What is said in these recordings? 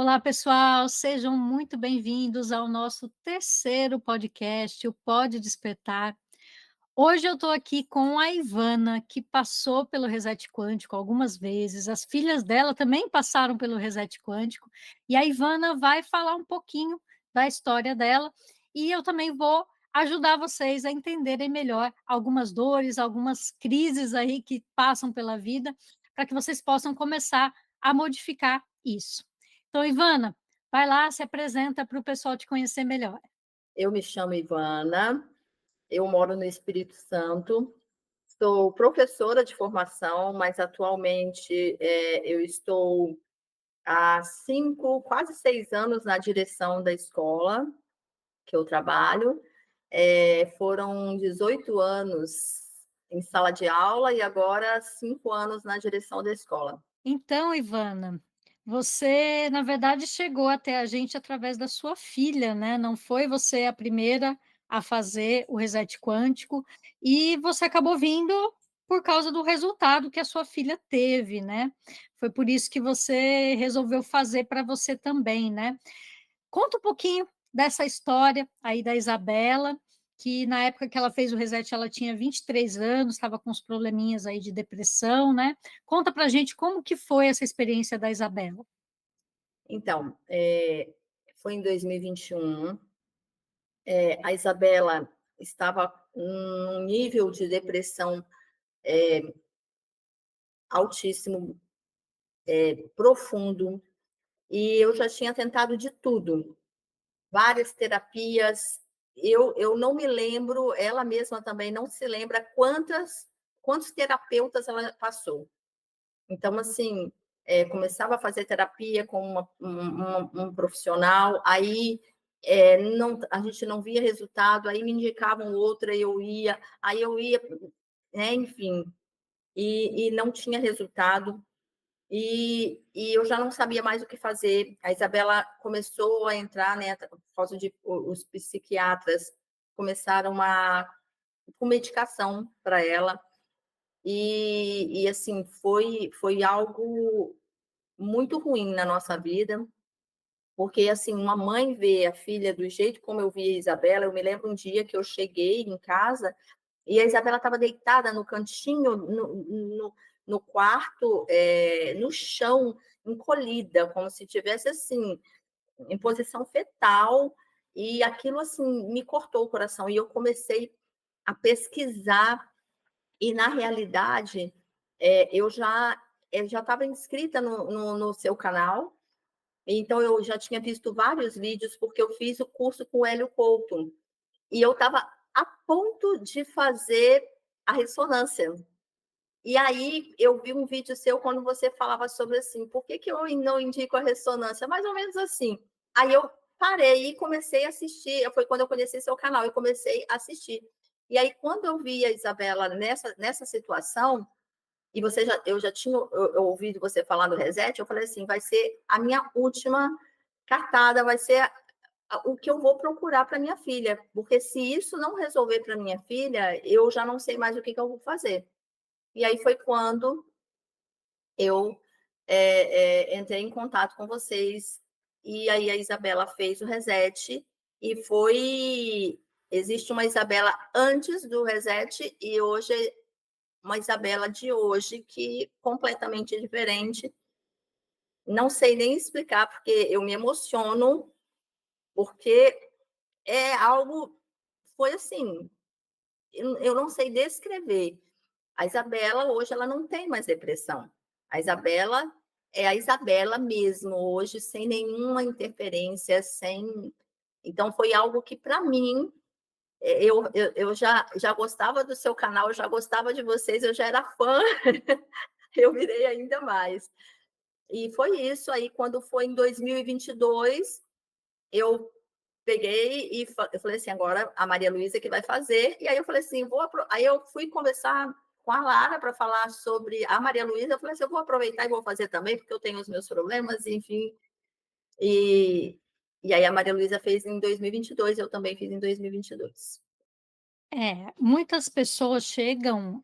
Olá, pessoal, sejam muito bem-vindos ao nosso terceiro podcast, o Pode Despertar. Hoje eu estou aqui com a Ivana, que passou pelo Reset Quântico algumas vezes, as filhas dela também passaram pelo Reset Quântico, e a Ivana vai falar um pouquinho da história dela, e eu também vou ajudar vocês a entenderem melhor algumas dores, algumas crises aí que passam pela vida, para que vocês possam começar a modificar isso. Então, Ivana, vai lá, se apresenta para o pessoal te conhecer melhor. Eu me chamo Ivana, eu moro no Espírito Santo, sou professora de formação, mas atualmente eu estou há 5, quase 6 anos na direção da escola que eu trabalho. Foram 18 anos em sala de aula e agora 5 anos na direção da escola. Então, Ivana, você, na verdade, chegou até a gente através da sua filha, né? Não foi você a primeira a fazer o reset quântico, e você acabou vindo por causa do resultado que a sua filha teve, né? Foi por isso que você resolveu fazer para você também, né? Conta um pouquinho dessa história aí da Isabela, que na época que ela fez o reset ela tinha 23 anos, estava com uns probleminhas aí de depressão, né. Conta pra gente como que foi essa experiência da Isabela. Então, foi em 2021. A Isabela estava num nível de depressão altíssimo, profundo, e eu já tinha tentado de tudo, várias terapias. Eu não me lembro, ela mesma também não se lembra quantos terapeutas ela passou. Então, assim, começava a fazer terapia com um profissional, aí não, a gente não via resultado, aí me indicavam outra, aí eu ia, né, enfim, e não tinha resultado. E eu já não sabia mais o que fazer. A Isabela começou a entrar, né, por causa de os psiquiatras começaram a com medicação para ela. E assim, foi algo muito ruim na nossa vida, porque assim, uma mãe vê a filha do jeito como eu vi a Isabela. Eu me lembro um dia que eu cheguei em casa e a Isabela estava deitada no cantinho, no quarto, no chão, encolhida, como se tivesse assim, em posição fetal, e aquilo assim me cortou o coração. E eu comecei a pesquisar, e na realidade eu já estava inscrita no seu canal, então eu já tinha visto vários vídeos, porque eu fiz o curso com o Hélio Couto. E eu estava a ponto de fazer a ressonância. E aí eu vi um vídeo seu quando você falava sobre assim, por que, que eu não indico a ressonância? Mais ou menos assim. Aí eu parei e comecei a assistir. Foi quando eu conheci seu canal, eu comecei a assistir. E aí, quando eu vi a Isabela nessa situação, e eu já tinha eu ouvido você falar do reset, eu falei assim, vai ser a minha última cartada, vai ser o que eu vou procurar para minha filha, porque se isso não resolver para minha filha, eu já não sei mais o que, que eu vou fazer. E aí foi quando eu entrei em contato com vocês, e aí a Isabela fez o reset, e foi. Existe uma Isabela antes do reset, e hoje uma Isabela de hoje que é completamente diferente. Não sei nem explicar, porque eu me emociono, porque é algo, foi assim, eu não sei descrever. A Isabela hoje ela não tem mais depressão. A Isabela é a Isabela mesmo hoje, sem nenhuma interferência, sem. Então foi algo que para mim, eu já gostava do seu canal, eu já gostava de vocês, eu já era fã, eu virei ainda mais. E foi isso aí, quando foi em 2022, eu peguei e eu falei assim, agora a Maria Luísa que vai fazer. E aí eu falei assim, aí eu fui conversar com a Lara para falar sobre a Maria Luísa. Eu falei assim, eu vou aproveitar e vou fazer também, porque eu tenho os meus problemas, enfim. E, e aí a Maria Luísa fez em 2022, eu também fiz em 2022. Muitas pessoas chegam,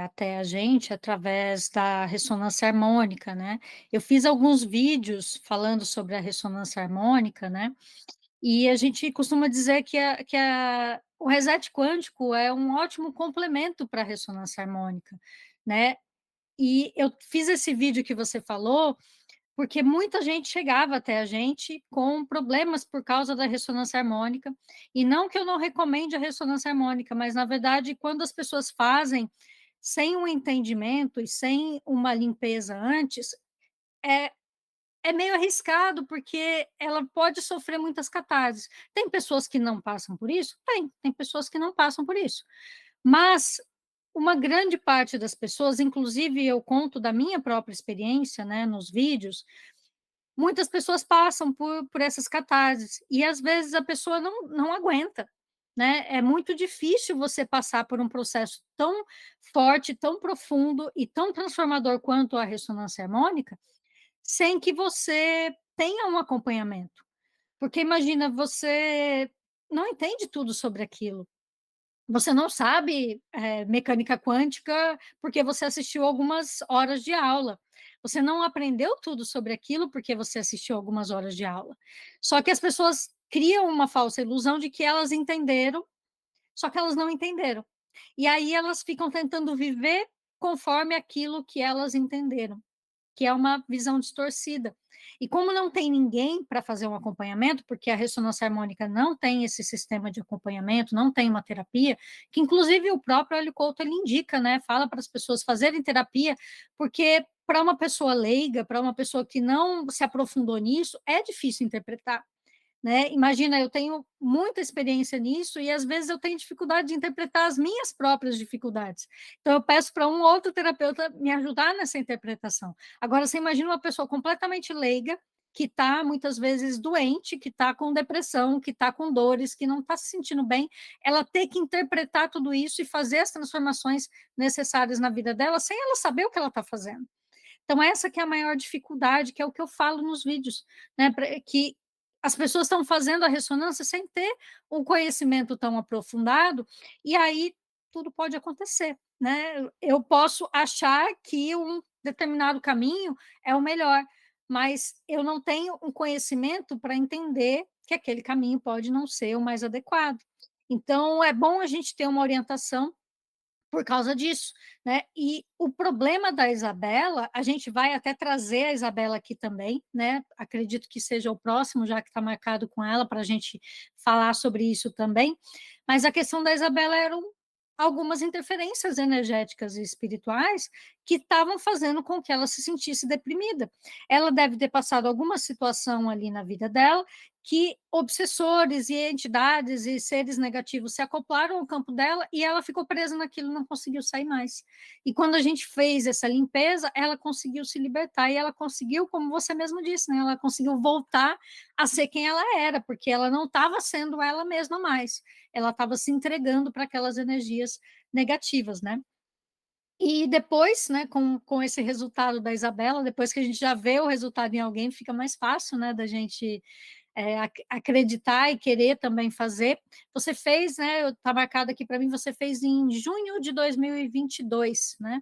até a gente através da ressonância harmônica, né. Eu fiz alguns vídeos falando sobre a ressonância harmônica, né, e a gente costuma dizer que o reset quântico é um ótimo complemento para a ressonância harmônica, né. E eu fiz esse vídeo que você falou, porque muita gente chegava até a gente com problemas por causa da ressonância harmônica, e não que eu não recomende a ressonância harmônica, mas na verdade quando as pessoas fazem sem um entendimento e sem uma limpeza antes, é é meio arriscado, porque ela pode sofrer muitas catarses. Tem pessoas que não passam por isso? Tem pessoas que não passam por isso. Mas uma grande parte das pessoas, inclusive eu conto da minha própria experiência, né, nos vídeos, muitas pessoas passam por essas catarses, e às vezes a pessoa não aguenta, né, é muito difícil você passar por um processo tão forte, tão profundo e tão transformador quanto a ressonância harmônica, sem que você tenha um acompanhamento. Porque imagina, você não entende tudo sobre aquilo. Você não sabe, mecânica quântica, porque você assistiu algumas horas de aula. Você não aprendeu tudo sobre aquilo, porque você assistiu algumas horas de aula. Só que as pessoas criam uma falsa ilusão de que elas entenderam, só que elas não entenderam. E aí elas ficam tentando viver conforme aquilo que elas entenderam, que é uma visão distorcida. E como não tem ninguém para fazer um acompanhamento, porque a ressonância harmônica não tem esse sistema de acompanhamento, não tem uma terapia, que inclusive o próprio Hélio Couto ele indica, né, fala para as pessoas fazerem terapia, porque para uma pessoa leiga, para uma pessoa que não se aprofundou nisso, é difícil interpretar. Né, imagina, eu tenho muita experiência nisso e às vezes eu tenho dificuldade de interpretar as minhas próprias dificuldades. Então eu peço para um outro terapeuta me ajudar nessa interpretação. Agora você imagina uma pessoa completamente leiga, que está muitas vezes doente, que está com depressão, que está com dores, que não está se sentindo bem, ela ter que interpretar tudo isso e fazer as transformações necessárias na vida dela, sem ela saber o que ela está fazendo. Então essa que é a maior dificuldade, que é o que eu falo nos vídeos, né, que as pessoas estão fazendo a ressonância sem ter um conhecimento tão aprofundado, e aí tudo pode acontecer, né. Eu posso achar que um determinado caminho é o melhor, mas eu não tenho um conhecimento para entender que aquele caminho pode não ser o mais adequado. Então é bom a gente ter uma orientação por causa disso, né. E o problema da Isabela, a gente vai até trazer a Isabela aqui também, né, acredito que seja o próximo, já que está marcado com ela, para a gente falar sobre isso também, mas a questão da Isabela eram algumas interferências energéticas e espirituais que estavam fazendo com que ela se sentisse deprimida. Ela deve ter passado alguma situação ali na vida dela, que obsessores e entidades e seres negativos se acoplaram ao campo dela e ela ficou presa naquilo e não conseguiu sair mais. E quando a gente fez essa limpeza, ela conseguiu se libertar e ela conseguiu, como você mesmo disse, né, ela conseguiu voltar a ser quem ela era, porque ela não estava sendo ela mesma mais, ela estava se entregando para aquelas energias negativas, né. E depois, né, com esse resultado da Isabela, depois que a gente já vê o resultado em alguém, fica mais fácil, né, da gente acreditar e querer também fazer. Você fez, né, está marcado aqui para mim, você fez em junho de 2022, né?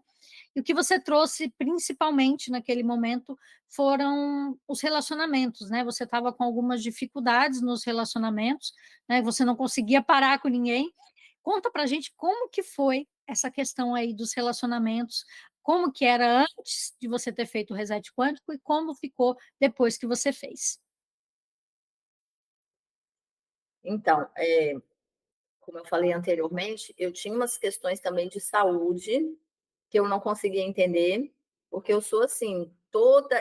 E o que você trouxe principalmente naquele momento foram os relacionamentos, né? Você estava com algumas dificuldades nos relacionamentos, né? Você não conseguia parar com ninguém. Conta para gente como que foi essa questão aí dos relacionamentos, como que era antes de você ter feito o reset quântico e como ficou depois que você fez. Então, como eu falei anteriormente, eu tinha umas questões também de saúde, que eu não conseguia entender, porque eu sou assim,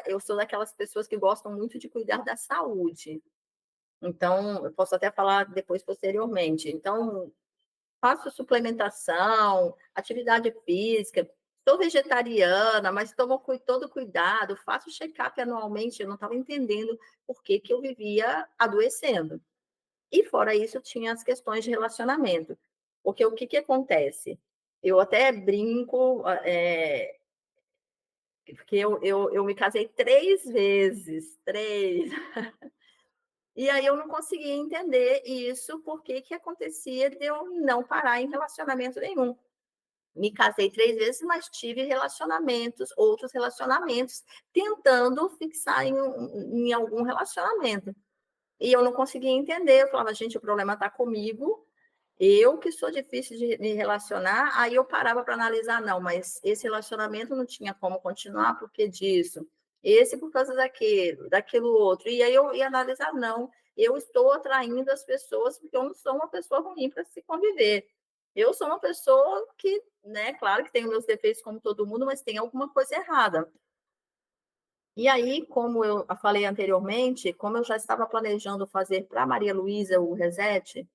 eu sou daquelas pessoas que gostam muito de cuidar da saúde. Então, eu posso até falar depois posteriormente. Então, faço suplementação, atividade física, sou vegetariana, mas tomo todo cuidado, faço check-up anualmente, eu não estava entendendo por que que eu vivia adoecendo. E fora isso, tinha as questões de relacionamento, porque o que que acontece? Eu até brinco, porque eu me casei 3 vezes, 3. E aí eu não conseguia entender isso, por que que acontecia de eu não parar em relacionamento nenhum. Me casei 3 vezes, mas tive relacionamentos, outros relacionamentos, tentando fixar em algum relacionamento. E eu não conseguia entender, eu falava: "Gente, o problema está comigo, eu que sou difícil de me relacionar". Aí eu parava para analisar: "Não, mas esse relacionamento não tinha como continuar porque disso, esse por causa daquilo, daquilo outro". E aí eu ia analisar: "Não, eu estou atraindo as pessoas porque eu não sou uma pessoa ruim para se conviver. Eu sou uma pessoa que, né, claro que tenho meus defeitos como todo mundo, mas tem alguma coisa errada". E aí, como eu falei anteriormente, como eu já estava planejando fazer para Maria Luísa o reset,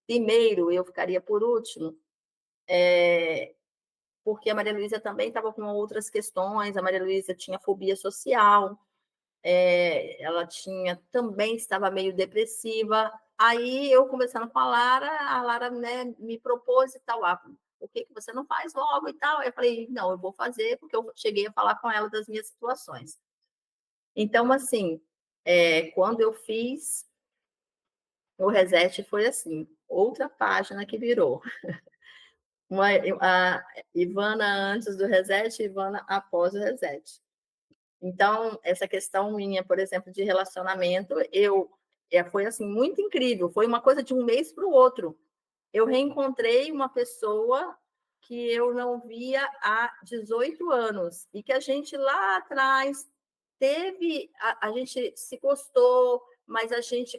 primeiro eu ficaria por último, porque a Maria Luísa também estava com outras questões, a Maria Luísa tinha fobia social, ela tinha também estava meio depressiva. Aí eu conversando com a Lara, né, me propôs e tal, por que que você não faz logo e tal? Aí eu falei, não, eu vou fazer, porque eu cheguei a falar com ela das minhas situações. Então, assim, quando eu fiz o reset, foi assim, outra página que virou. A Ivana antes do reset, Ivana após o reset. Então, essa questão minha, por exemplo, de relacionamento, foi assim, muito incrível. Foi uma coisa de um mês para o outro. Eu reencontrei uma pessoa que eu não via há 18 anos e que a gente lá atrás a gente se gostou, mas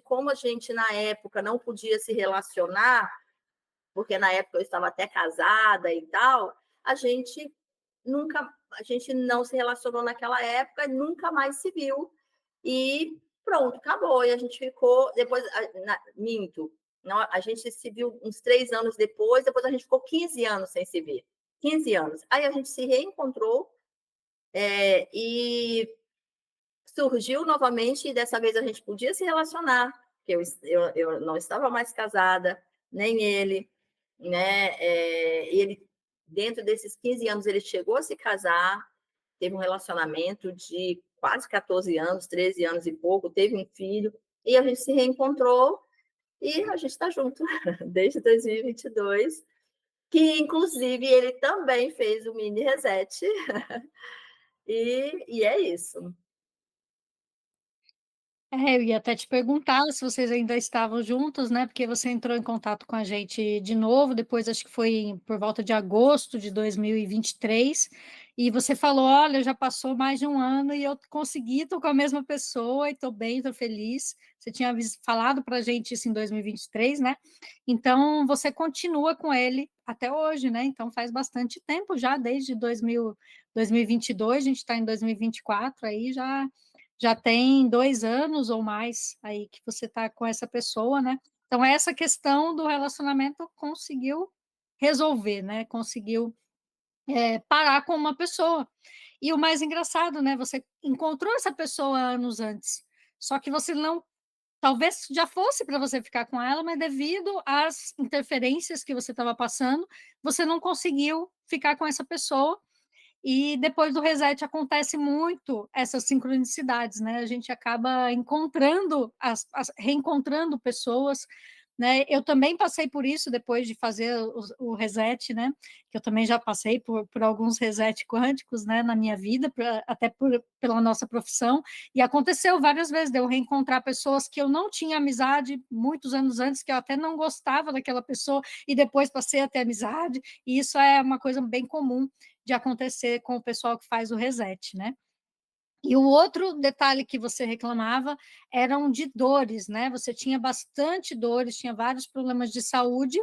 como a gente na época não podia se relacionar, porque na época eu estava até casada e tal, a gente a gente não se relacionou naquela época, nunca mais se viu. E pronto, acabou. E a gente ficou, depois, minto, não, a gente se viu uns 3 anos depois a gente ficou 15 anos sem se ver. 15 anos. Aí a gente se reencontrou, e surgiu novamente, e dessa vez a gente podia se relacionar, porque eu não estava mais casada, nem ele, né? Ele, dentro desses 15 anos, ele chegou a se casar, teve um relacionamento de quase 14 anos, 13 anos e pouco, teve um filho, e a gente se reencontrou e a gente está junto desde 2022, que inclusive ele também fez o mini reset, e é isso. Eu ia até te perguntar se vocês ainda estavam juntos, né, porque você entrou em contato com a gente de novo, depois acho que foi por volta de agosto de 2023, e você falou: "Olha, já passou mais de um ano e eu consegui, estou com a mesma pessoa e estou bem, estou feliz". Você tinha falado para a gente isso em 2023, né, então você continua com ele até hoje, né, então faz bastante tempo já, desde 2022, a gente está em 2024, aí já tem 2 anos ou mais aí que você está com essa pessoa, né. Então essa questão do relacionamento conseguiu resolver, né, conseguiu, parar com uma pessoa. E o mais engraçado, né, você encontrou essa pessoa anos antes, só que você não talvez já fosse para você ficar com ela, mas devido às interferências que você estava passando, você não conseguiu ficar com essa pessoa, e depois do reset acontece muito essas sincronicidades, né? A gente acaba encontrando, reencontrando pessoas, né? Eu também passei por isso depois de fazer o reset, né? Que eu também já passei por alguns reset quânticos, né? Na minha vida, até pela nossa profissão, e aconteceu várias vezes de eu reencontrar pessoas que eu não tinha amizade muitos anos antes, que eu até não gostava daquela pessoa, e depois passei a ter amizade, e isso é uma coisa bem comum de acontecer com o pessoal que faz o reset, né? E o outro detalhe que você reclamava eram de dores, né? Você tinha bastante dores, tinha vários problemas de saúde,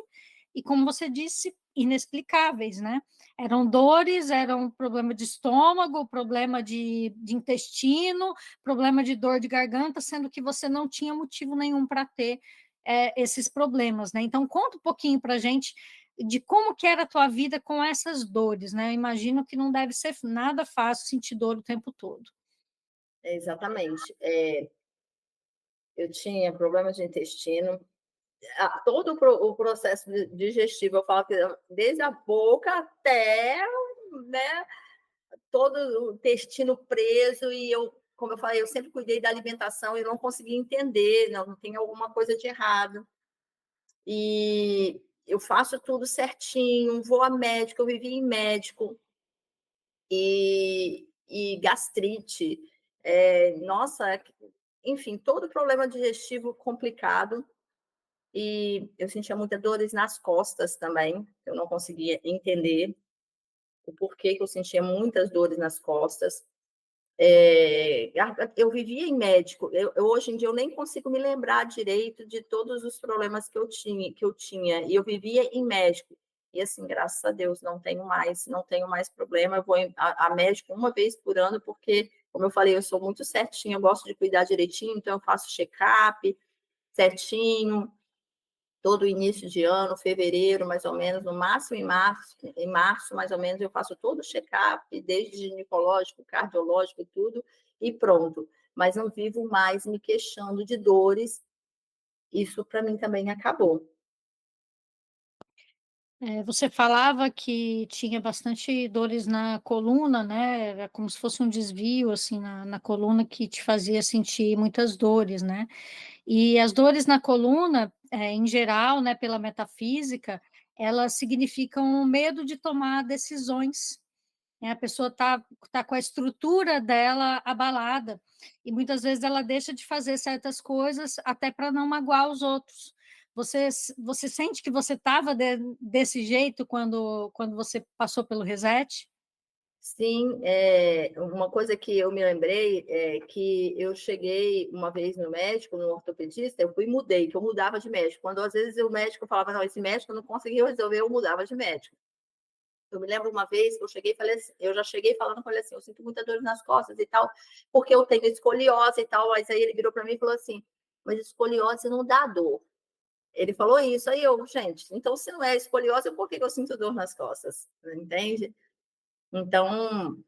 e como você disse, inexplicáveis, né? Eram dores, eram problema de estômago, problema de intestino, problema de dor de garganta, sendo que você não tinha motivo nenhum para ter esses problemas, né? Então, conta um pouquinho para a gente de como que era a tua vida com essas dores, né? Eu imagino que não deve ser nada fácil sentir dor o tempo todo. Exatamente. Eu tinha problemas de intestino, todo o processo digestivo, eu falo que desde a boca até, né, todo o intestino preso, e eu como eu falei, eu sempre cuidei da alimentação e não conseguia entender, não tem alguma coisa de errado. E eu faço tudo certinho, vou a médico, eu vivi em médico, e gastrite, nossa, enfim, todo problema digestivo complicado, e eu sentia muitas dores nas costas também, eu não conseguia entender o porquê que eu sentia muitas dores nas costas. Eu vivia em médico, hoje em dia eu nem consigo me lembrar direito de todos os problemas que eu tinha, e eu vivia em médico. E assim, graças a Deus, não tenho mais problema. Eu vou a médico uma vez por ano, porque, como eu falei, eu sou muito certinha, eu gosto de cuidar direitinho, então eu faço check-up certinho, todo início de ano, fevereiro, mais ou menos, no máximo em março, mais ou menos, eu faço todo o check-up, desde ginecológico, cardiológico e tudo, e pronto. Mas não vivo mais me queixando de dores, isso para mim também acabou. Você falava que tinha bastante dores na coluna, né, era como se fosse um desvio, assim, na coluna que te fazia sentir muitas dores, né. E as dores na coluna, em geral, né, pela metafísica, elas significam medo de tomar decisões, né, a pessoa tá com a estrutura dela abalada, e muitas vezes ela deixa de fazer certas coisas até para não magoar os outros. Você sente que você estava desse jeito quando você passou pelo reset? Sim, uma coisa que eu me lembrei é que eu cheguei uma vez no médico, no ortopedista, eu fui e mudei, que eu mudava de médico. Quando às vezes o médico falava, não, esse médico não conseguiu resolver, eu mudava de médico. Eu me lembro uma vez que eu cheguei e falei assim, eu já cheguei falando com ele assim, eu sinto muita dor nas costas e tal, porque eu tenho escoliose e tal, mas aí ele virou para mim e falou assim, mas escoliose não dá dor. Ele falou isso, aí eu, gente, então se não é escoliose, por que eu sinto dor nas costas? Entende? Então,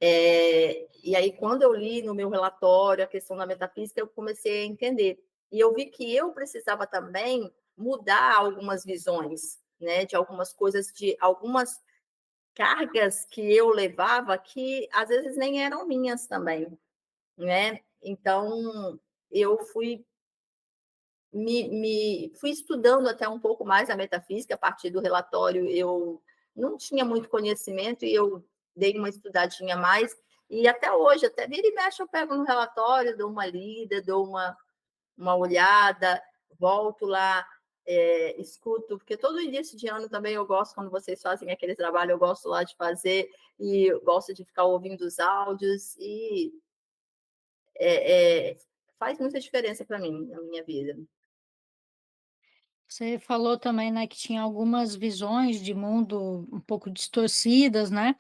e aí quando eu li no meu relatório a questão da metafísica, eu comecei a entender. E eu vi que eu precisava também mudar algumas visões, né, de algumas coisas, de algumas cargas que eu levava que às vezes nem eram minhas também, né? Então eu fui estudando até um pouco mais a metafísica a partir do relatório. Eu não tinha muito conhecimento e eu dei uma estudadinha a mais. E até hoje, até vira e mexe, eu pego no relatório, dou uma lida, dou uma olhada, volto lá, escuto, porque todo início de ano também eu gosto, quando vocês fazem aquele trabalho, eu gosto lá de fazer, e eu gosto de ficar ouvindo os áudios, e é, é, faz muita diferença para mim, na minha vida. Você falou também, né, que tinha algumas visões de mundo um pouco distorcidas, né,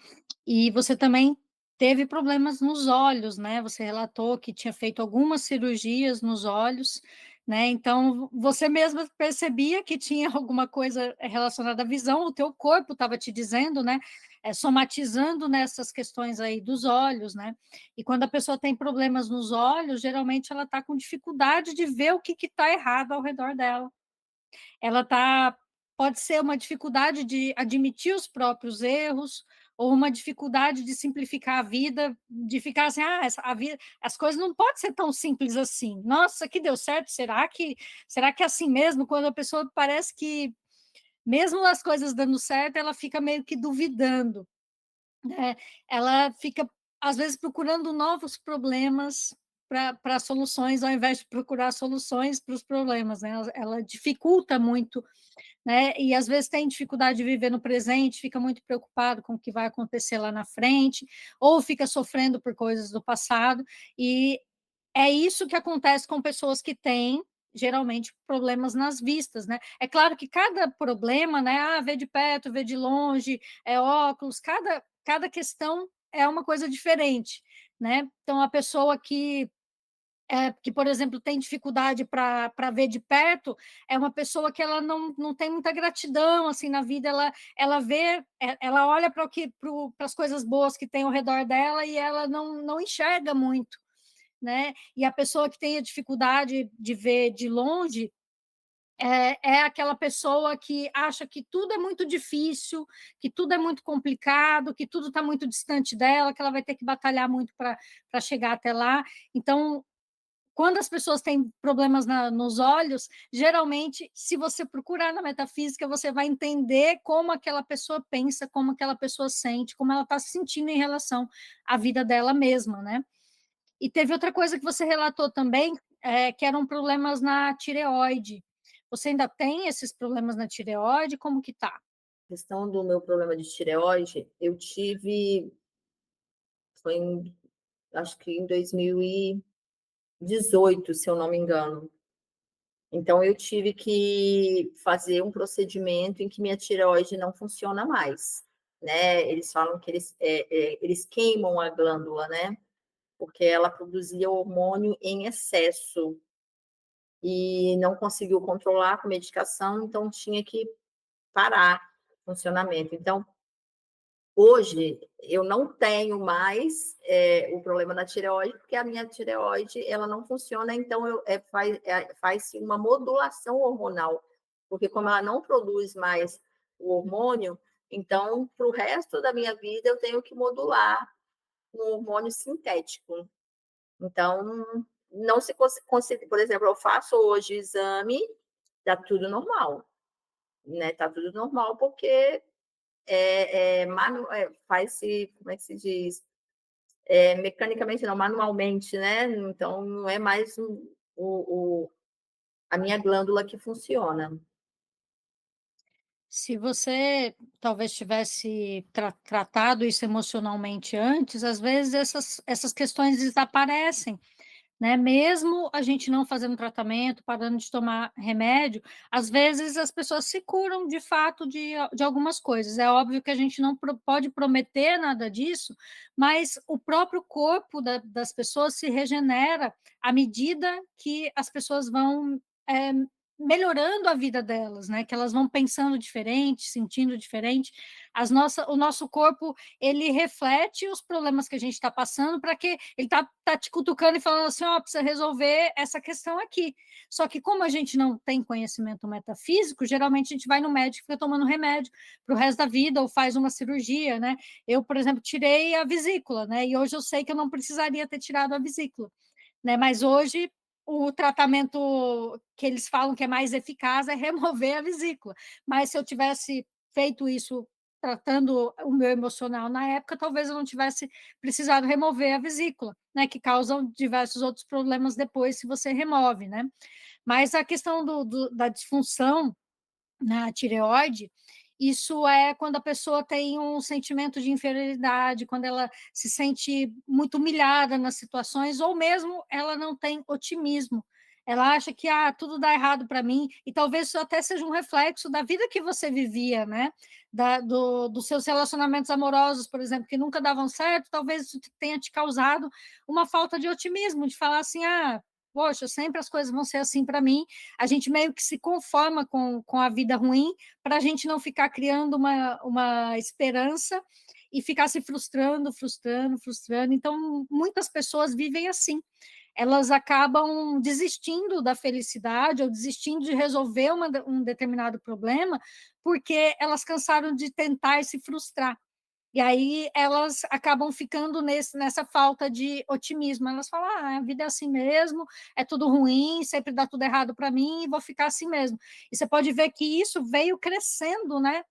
e você também teve problemas nos olhos, né, você relatou que tinha feito algumas cirurgias nos olhos, né, então você mesma percebia que tinha alguma coisa relacionada à visão, o teu corpo estava te dizendo, né, somatizando nessas questões aí dos olhos, né, e quando a pessoa tem problemas nos olhos, geralmente ela está com dificuldade de ver o que está errado ao redor dela. Ela tá Pode ser uma dificuldade de admitir os próprios erros, ou uma dificuldade de simplificar a vida, de ficar assim: "Ah, essa a vida as coisas não pode ser tão simples assim. Nossa, que deu certo, será que é assim mesmo?". Quando a pessoa parece que, mesmo as coisas dando certo, ela fica meio que duvidando, né. Ela fica, às vezes, procurando novos problemas para soluções, ao invés de procurar soluções para os problemas, né. Ela dificulta muito, né, e às vezes tem dificuldade de viver no presente, fica muito preocupado com o que vai acontecer lá na frente, ou fica sofrendo por coisas do passado, e é isso que acontece com pessoas que têm, geralmente, problemas nas vistas, né. É claro que cada problema, né, vê de perto, vê de longe, é óculos, cada questão é uma coisa diferente, né. Então a pessoa que, por exemplo, tem dificuldade para ver de perto, é uma pessoa que ela não tem muita gratidão, assim, na vida, ela vê, ela olha para as coisas boas que tem ao redor dela e ela não enxerga muito, né. E a pessoa que tem a dificuldade de ver de longe, É aquela pessoa que acha que tudo é muito difícil, que tudo é muito complicado, que tudo está muito distante dela, que ela vai ter que batalhar muito para chegar até lá. Então, quando as pessoas têm problemas nos olhos, geralmente, se você procurar na metafísica, você vai entender como aquela pessoa pensa, como aquela pessoa sente, como ela está se sentindo em relação à vida dela mesma, né? E teve outra coisa que você relatou também, que eram problemas na tireoide. Você ainda tem esses problemas na tireoide? Como que tá? A questão do meu problema de tireoide, eu tive, foi em, acho que em 2018, se eu não me engano. Então, eu tive que fazer um procedimento em que minha tireoide não funciona mais, né? Eles falam que eles queimam a glândula, né? Porque ela produzia hormônio em excesso e não conseguiu controlar com medicação, então tinha que parar o funcionamento. Então, hoje, eu não tenho mais o problema da tireoide, porque a minha tireoide ela não funciona, então faz-se uma modulação hormonal, porque como ela não produz mais o hormônio, então, para o resto da minha vida, eu tenho que modular um hormônio sintético. Então, não se considera, por exemplo, eu faço hoje exame, está tudo normal, né? Está tudo normal, porque faz-se, como é que se diz? Mecanicamente, não, manualmente, né? Então, não é mais a minha glândula que funciona. Se você talvez tivesse tratado isso emocionalmente antes, às vezes essas questões desaparecem. Né, mesmo a gente não fazendo tratamento, parando de tomar remédio, às vezes as pessoas se curam de fato de algumas coisas. É óbvio que a gente não pode prometer nada disso, mas o próprio corpo das pessoas se regenera à medida que as pessoas vão, melhorando a vida delas, né, que elas vão pensando diferente, sentindo diferente. O nosso corpo, ele reflete os problemas que a gente está passando, para que ele tá te cutucando e falando assim: ó, precisa resolver essa questão aqui. Só que, como a gente não tem conhecimento metafísico, geralmente a gente vai no médico e fica tomando remédio para o resto da vida, ou faz uma cirurgia, né? Eu, por exemplo, tirei a vesícula, né? E hoje eu sei que eu não precisaria ter tirado a vesícula, né? Mas hoje o tratamento que eles falam que é mais eficaz é remover a vesícula. Mas se eu tivesse feito isso tratando o meu emocional na época, talvez eu não tivesse precisado remover a vesícula, né, que causam diversos outros problemas depois se você remove, né. Mas a questão da disfunção na tireoide, isso é quando a pessoa tem um sentimento de inferioridade, quando ela se sente muito humilhada nas situações, ou mesmo ela não tem otimismo. Ela acha que tudo dá errado para mim, e talvez isso até seja um reflexo da vida que você vivia, né? Dos seus relacionamentos amorosos, por exemplo, que nunca davam certo, talvez isso tenha te causado uma falta de otimismo, de falar assim: poxa, sempre as coisas vão ser assim para mim. A gente meio que se conforma com a vida ruim, para a gente não ficar criando uma esperança e ficar se frustrando, frustrando, frustrando. Então, muitas pessoas vivem assim. Elas acabam desistindo da felicidade ou desistindo de resolver um determinado problema, porque elas cansaram de tentar e se frustrar. E aí elas acabam ficando nessa falta de otimismo. Elas falam: a vida é assim mesmo, é tudo ruim, sempre dá tudo errado para mim e vou ficar assim mesmo. E você pode ver que isso veio crescendo, né,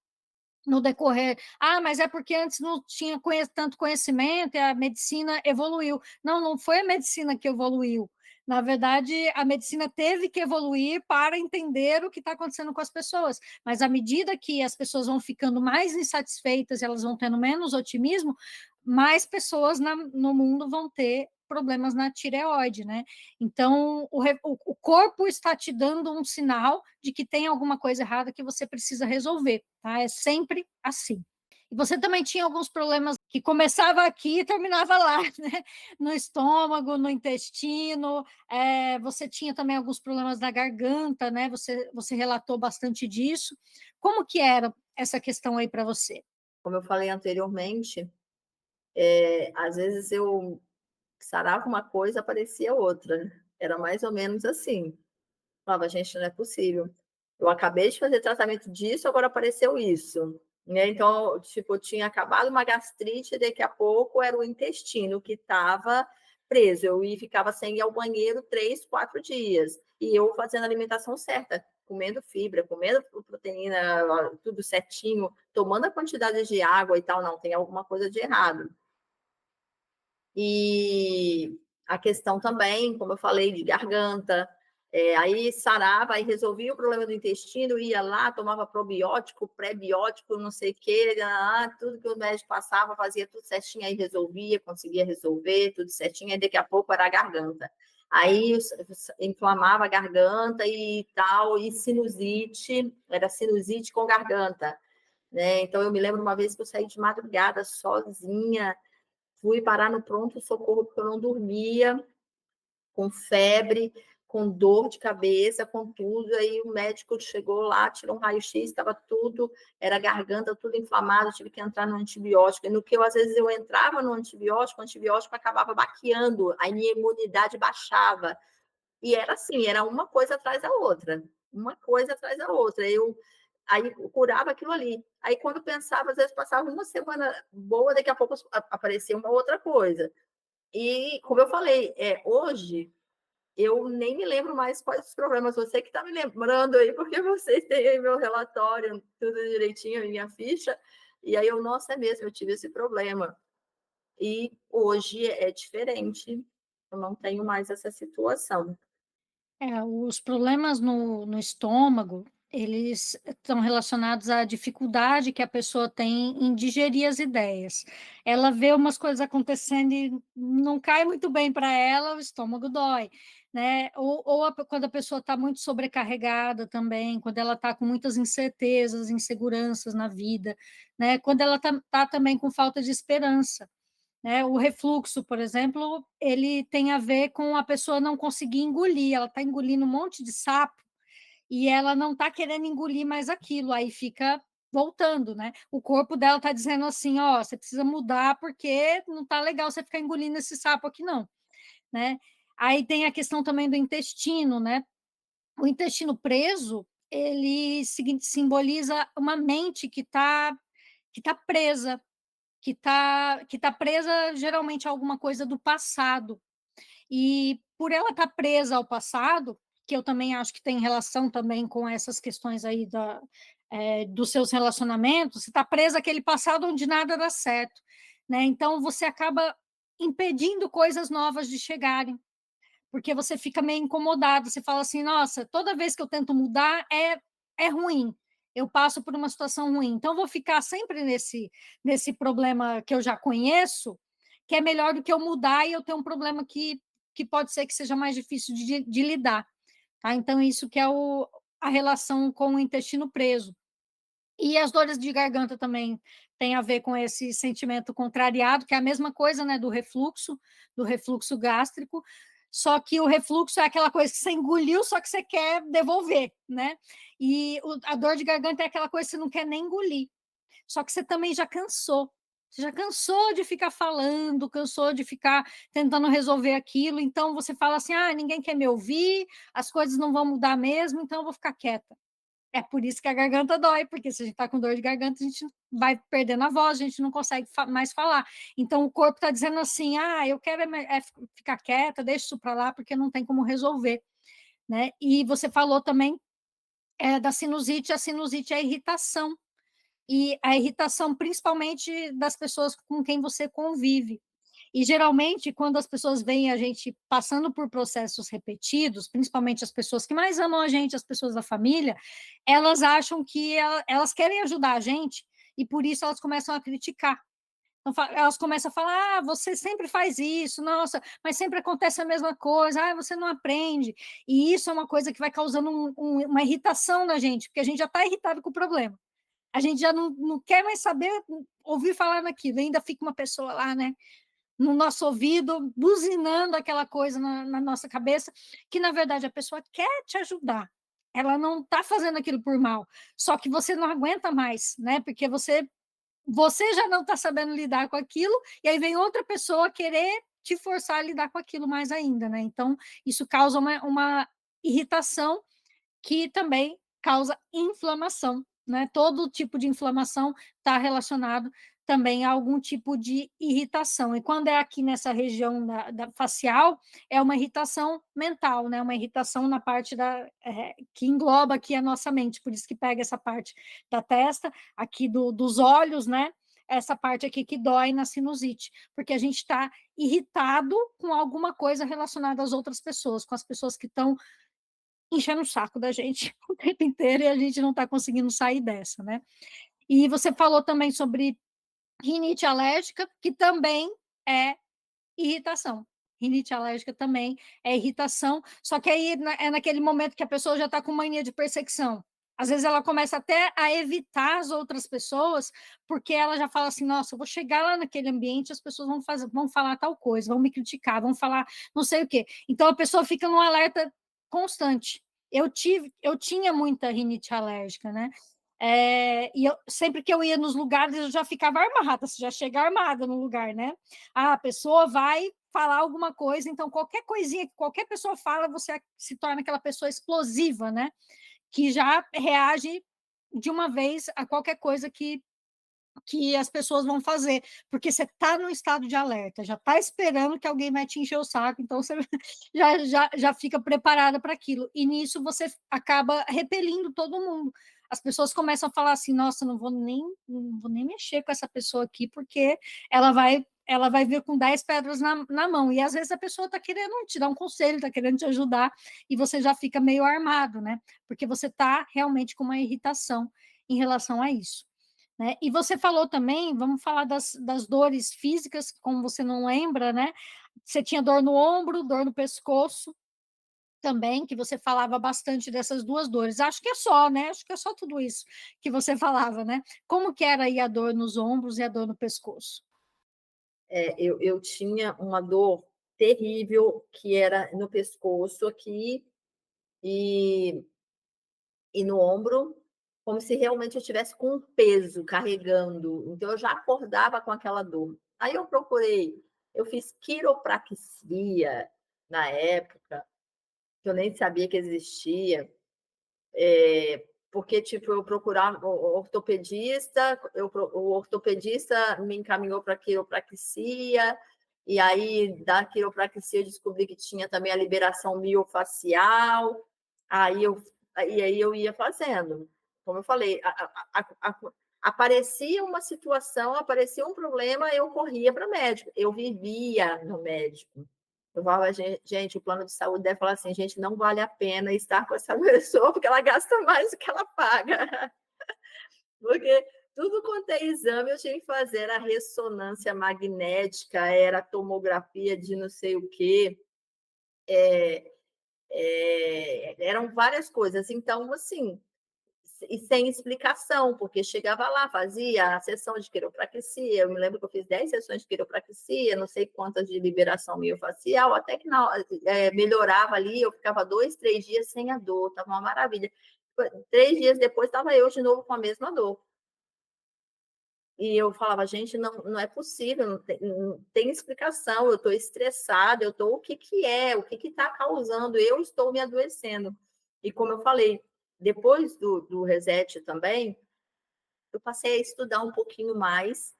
no decorrer. Mas é porque antes não tinha tanto conhecimento e a medicina evoluiu. Não, não foi a medicina que evoluiu. Na verdade, a medicina teve que evoluir para entender o que está acontecendo com as pessoas. Mas à medida que as pessoas vão ficando mais insatisfeitas e elas vão tendo menos otimismo, mais pessoas no mundo vão ter problemas na tireoide, né? Então, o corpo está te dando um sinal de que tem alguma coisa errada que você precisa resolver, tá? É sempre assim. E você também tinha alguns problemas que começava aqui e terminava lá, né? No estômago, no intestino, você tinha também alguns problemas na garganta, né? Você relatou bastante disso. Como que era essa questão aí para você? Como eu falei anteriormente, às vezes eu sarava uma coisa, aparecia outra. Era mais ou menos assim. Falava, gente, não é possível. eu acabei de fazer tratamento disso, agora apareceu isso, né? Então, tipo, eu tinha acabado uma gastrite, daqui a pouco era o intestino que estava preso. Eu ia, ficava sem ir ao banheiro 3, 4 dias. E eu fazendo a alimentação certa, comendo fibra, comendo proteína, tudo certinho, tomando a quantidade de água e tal, não, tem alguma coisa de errado. E a questão também, como eu falei, de garganta, aí sarava, aí resolvia o problema do intestino, ia lá, tomava probiótico, pré-biótico, não sei o quê, tudo que o médico passava, fazia tudo certinho, aí resolvia, conseguia resolver, tudo certinho, aí daqui a pouco era a garganta. Aí inflamava a garganta e tal, e sinusite, era sinusite com garganta, né? Então eu me lembro uma vez que eu saí de madrugada sozinha, fui parar no pronto-socorro porque eu não dormia, com febre, com dor de cabeça, com tudo. Aí o médico chegou lá, tirou um raio-x, estava tudo, era garganta, tudo inflamado, tive que entrar no antibiótico. E no que eu, às vezes, eu entrava no antibiótico, o antibiótico acabava baqueando, a minha imunidade baixava. E era assim, era uma coisa atrás da outra, uma coisa atrás da outra. Aí eu curava aquilo ali. Aí quando pensava, às vezes passava uma semana boa, daqui a pouco aparecia uma outra coisa. E como eu falei, hoje eu nem me lembro mais quais os problemas. Você que está me lembrando aí, porque vocês têm aí meu relatório, tudo direitinho, minha ficha. E aí eu, nossa, é mesmo, eu tive esse problema. E hoje é diferente. Eu não tenho mais essa situação. Os problemas no estômago, eles estão relacionados à dificuldade que a pessoa tem em digerir as ideias. Ela vê umas coisas acontecendo e não cai muito bem para ela, o estômago dói, né? Quando a pessoa está muito sobrecarregada também, quando ela está com muitas incertezas, inseguranças na vida, né? Quando ela está também com falta de esperança, né? O refluxo, por exemplo, ele tem a ver com a pessoa não conseguir engolir, ela está engolindo um monte de sapo e ela não está querendo engolir mais aquilo, aí fica voltando, né? O corpo dela está dizendo assim, ó, você precisa mudar porque não está legal você ficar engolindo esse sapo aqui não, né? Aí tem a questão também do intestino, né? O intestino preso, ele simboliza uma mente que tá presa, que tá presa geralmente a alguma coisa do passado. E por ela estar presa ao passado, que eu também acho que tem relação também com essas questões aí dos seus relacionamentos, você está presa àquele passado onde nada dá certo, né? Então você acaba impedindo coisas novas de chegarem, porque você fica meio incomodado, você fala assim, nossa, toda vez que eu tento mudar é ruim, eu passo por uma situação ruim, então vou ficar sempre nesse problema que eu já conheço, que é melhor do que eu mudar e eu ter um problema que pode ser que seja mais difícil de lidar, tá? Então isso que é a relação com o intestino preso. E as dores de garganta também tem a ver com esse sentimento contrariado, que é a mesma coisa, né, do refluxo gástrico, só que o refluxo é aquela coisa que você engoliu, só que você quer devolver, né? E a dor de garganta é aquela coisa que você não quer nem engolir, só que você também já cansou. Você já cansou de ficar falando, cansou de ficar tentando resolver aquilo, então você fala assim: ah, ninguém quer me ouvir, as coisas não vão mudar mesmo, então eu vou ficar quieta. É por isso que a garganta dói, porque se a gente está com dor de garganta, a gente vai perdendo a voz, a gente não consegue mais falar. Então, o corpo está dizendo assim: ah, eu quero ficar quieta, deixa isso para lá, porque não tem como resolver, né? E você falou também da sinusite, a sinusite é a irritação, e a irritação principalmente das pessoas com quem você convive. E geralmente, quando as pessoas veem a gente passando por processos repetidos, principalmente as pessoas que mais amam a gente, as pessoas da família, elas acham que elas querem ajudar a gente e por isso elas começam a criticar. Então, elas começam a falar: ah, você sempre faz isso, nossa, mas sempre acontece a mesma coisa, ah, você não aprende. E isso é uma coisa que vai causando uma irritação na gente, porque a gente já está irritado com o problema. A gente já não quer mais saber, ouvir falar naquilo, ainda fica uma pessoa lá, né, no nosso ouvido, buzinando aquela coisa na nossa cabeça, que na verdade a pessoa quer te ajudar. Ela não está fazendo aquilo por mal, só que você não aguenta mais, né? Porque você já não está sabendo lidar com aquilo, e aí vem outra pessoa querer te forçar a lidar com aquilo mais ainda, né? Então, isso causa uma irritação que também causa inflamação, né? Todo tipo de inflamação está relacionado também a algum tipo de irritação. E quando é aqui nessa região da facial, é uma irritação mental, né? Uma irritação na parte que engloba aqui a nossa mente, por isso que pega essa parte da testa, aqui dos olhos, né? Essa parte aqui que dói na sinusite, porque a gente está irritado com alguma coisa relacionada às outras pessoas, com as pessoas que estão enchendo o saco da gente o tempo inteiro e a gente não está conseguindo sair dessa, né? E você falou também sobre rinite alérgica, que também é irritação. Rinite alérgica também é irritação, só que aí é naquele momento que a pessoa já está com mania de perseguição. Às vezes ela começa até a evitar as outras pessoas, porque ela já fala assim: nossa, eu vou chegar lá naquele ambiente, as pessoas vão falar tal coisa, vão me criticar, vão falar não sei o quê. Então a pessoa fica num alerta constante. Eu tinha muita rinite alérgica, né? E sempre que eu ia nos lugares, eu já ficava armada, você já chega armada no lugar, né? A pessoa vai falar alguma coisa, então qualquer coisinha que qualquer pessoa fala, você se torna aquela pessoa explosiva, né? Que já reage de uma vez a qualquer coisa que as pessoas vão fazer, porque você está no estado de alerta, já está esperando que alguém vai te encher o saco, então você já fica preparada para aquilo. E nisso você acaba repelindo todo mundo. As pessoas começam a falar assim: nossa, não vou nem mexer com essa pessoa aqui, porque ela vai vir com 10 pedras na mão. E às vezes a pessoa está querendo te dar um conselho, está querendo te ajudar, e você já fica meio armado, né? Porque você está realmente com uma irritação em relação a isso. Né? E você falou também, vamos falar das dores físicas, como você não lembra, né? Você tinha dor no ombro, dor no pescoço também, que você falava bastante dessas duas dores. Acho que é só, né? Acho que é só tudo isso que você falava, né? Como que era aí a dor nos ombros e a dor no pescoço? Eu tinha uma dor terrível que era no pescoço aqui e, e no ombro, como se realmente eu estivesse com um peso carregando. Então eu já acordava com aquela dor. Aí eu fiz quiropraxia na época, que eu nem sabia que existia. Porque, tipo, eu procurava o ortopedista, o ortopedista me encaminhou para quiropraxia, e aí da quiropraxia eu descobri que tinha também a liberação miofacial, aí eu, e aí eu ia fazendo. Como eu falei, aparecia uma situação, aparecia um problema, eu corria para o médico, eu vivia no médico. Eu falava: gente, o plano de saúde deve falar assim: gente, não vale a pena estar com essa pessoa, porque ela gasta mais do que ela paga. Porque tudo quanto é exame eu tinha que fazer, era ressonância magnética, era tomografia de não sei o quê, eram várias coisas. Então, assim, e sem explicação, porque chegava lá, fazia a sessão de quiropraxia, eu me lembro que eu fiz 10 sessões de quiropraxia, não sei quantas de liberação miofacial, até que melhorava ali, eu ficava 2, 3 dias sem a dor, estava uma maravilha. 3 dias depois estava eu de novo com a mesma dor. E eu falava: gente, não é possível, não tem explicação, eu estou estressada, o que é, o que está causando, eu estou me adoecendo. E como eu falei, depois do reset também, eu passei a estudar um pouquinho mais,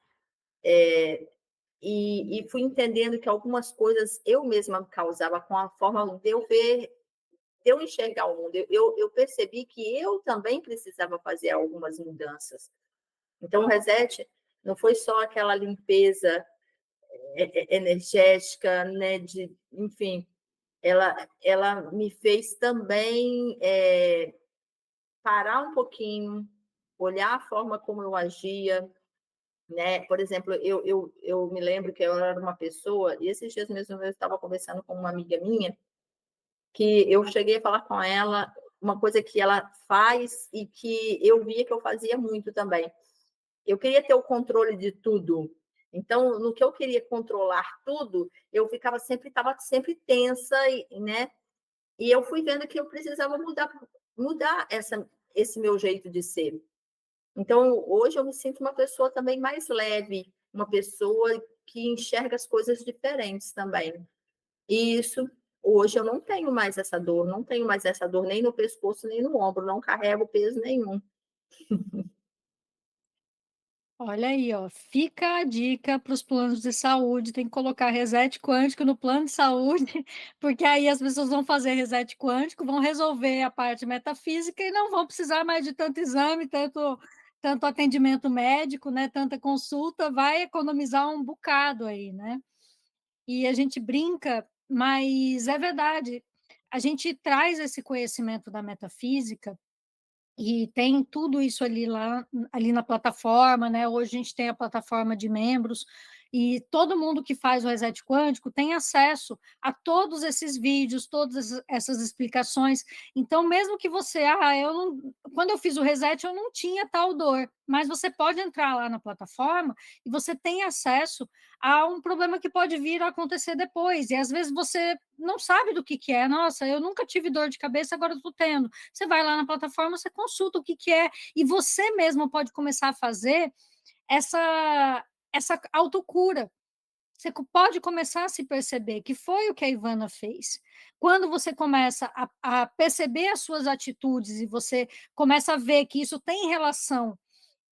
e fui entendendo que algumas coisas eu mesma causava com a forma de eu ver, de eu enxergar o mundo. Eu percebi que eu também precisava fazer algumas mudanças. Então, o reset não foi só aquela limpeza energética, né? Enfim, ela me fez também parar um pouquinho, olhar a forma como eu agia, né? Por exemplo, eu me lembro que eu era uma pessoa, e esses dias mesmo eu estava conversando com uma amiga minha, que eu cheguei a falar com ela uma coisa que ela faz e que eu via que eu fazia muito também. Eu queria ter o controle de tudo. Então, no que eu queria controlar tudo, eu estava sempre tensa, né? E eu fui vendo que eu precisava mudar esse meu jeito de ser. Então, hoje eu me sinto uma pessoa também mais leve, uma pessoa que enxerga as coisas diferentes também. E isso Hoje eu não tenho mais essa dor, não tenho mais essa dor nem no pescoço, nem no ombro, não carrego peso nenhum. Olha aí, ó, fica a dica para os planos de saúde, tem que colocar reset quântico no plano de saúde, porque aí as pessoas vão fazer reset quântico, vão resolver a parte metafísica e não vão precisar mais de tanto exame, tanto atendimento médico, né, tanta consulta, vai economizar um bocado aí, né. E a gente brinca, mas é verdade, a gente traz esse conhecimento da metafísica e tem tudo isso ali na plataforma, né, hoje a gente tem a plataforma de membros, e todo mundo que faz o reset quântico tem acesso a todos esses vídeos, todas essas explicações. Então mesmo que você: "Ah, eu não quando eu fiz o reset eu não tinha tal dor", mas você pode entrar lá na plataforma e você tem acesso a um problema que pode vir a acontecer depois, e às vezes você não sabe do que é. "Nossa, eu nunca tive dor de cabeça, agora eu estou tendo". Você vai lá na plataforma, você consulta o que que é, e você mesmo pode começar a fazer essa autocura. Você pode começar a se perceber, que foi o que a Ivana fez. Quando você começa a perceber as suas atitudes e você começa a ver que isso tem relação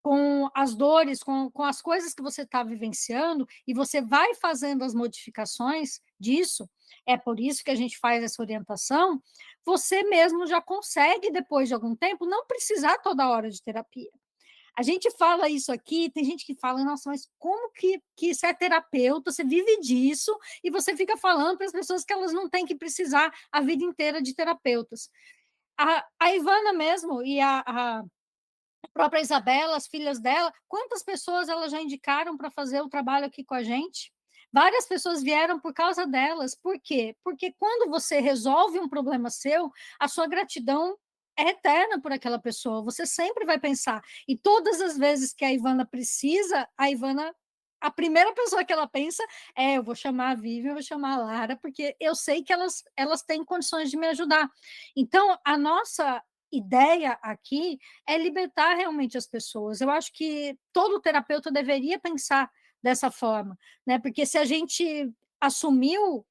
com as dores, com as coisas que você está vivenciando, e você vai fazendo as modificações disso, é por isso que a gente faz essa orientação, você mesmo já consegue, depois de algum tempo, não precisar toda hora de terapia. A gente fala isso aqui, tem gente que fala: "Nossa, mas como que você é terapeuta, você vive disso, e você fica falando para as pessoas que elas não têm que precisar a vida inteira de terapeutas". A Ivana mesmo e a própria Isabela, as filhas dela, quantas pessoas elas já indicaram para fazer o trabalho aqui com a gente? Várias pessoas vieram por causa delas. Por quê? Porque quando você resolve um problema seu, a sua gratidão é eterna por aquela pessoa. Você sempre vai pensar. E todas as vezes que a Ivana precisa, a Ivana, a primeira pessoa que ela pensa é: eu vou chamar a Vivian, eu vou chamar a Lara, porque eu sei que elas têm condições de me ajudar. Então, a nossa ideia aqui é libertar realmente as pessoas. Eu acho que todo terapeuta deveria pensar dessa forma, né? Porque se a gente assumiu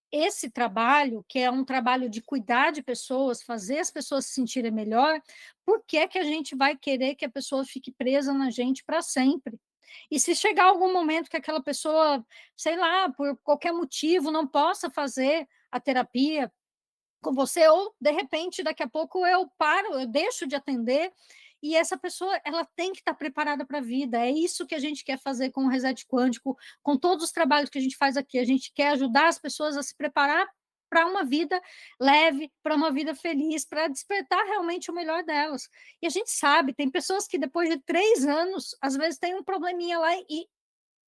esse trabalho, que é um trabalho de cuidar de pessoas, fazer as pessoas se sentirem melhor, por que é que a gente vai querer que a pessoa fique presa na gente para sempre? E se chegar algum momento que aquela pessoa, sei lá, por qualquer motivo, não possa fazer a terapia com você, ou de repente daqui a pouco eu paro, eu deixo de atender, e essa pessoa ela tem que estar preparada para a vida. É isso que a gente quer fazer com o reset quântico, com todos os trabalhos que a gente faz aqui. A gente quer ajudar as pessoas a se preparar para uma vida leve, para uma vida feliz, para despertar realmente o melhor delas. E a gente sabe, tem pessoas que depois de 3 anos, às vezes tem um probleminha lá, e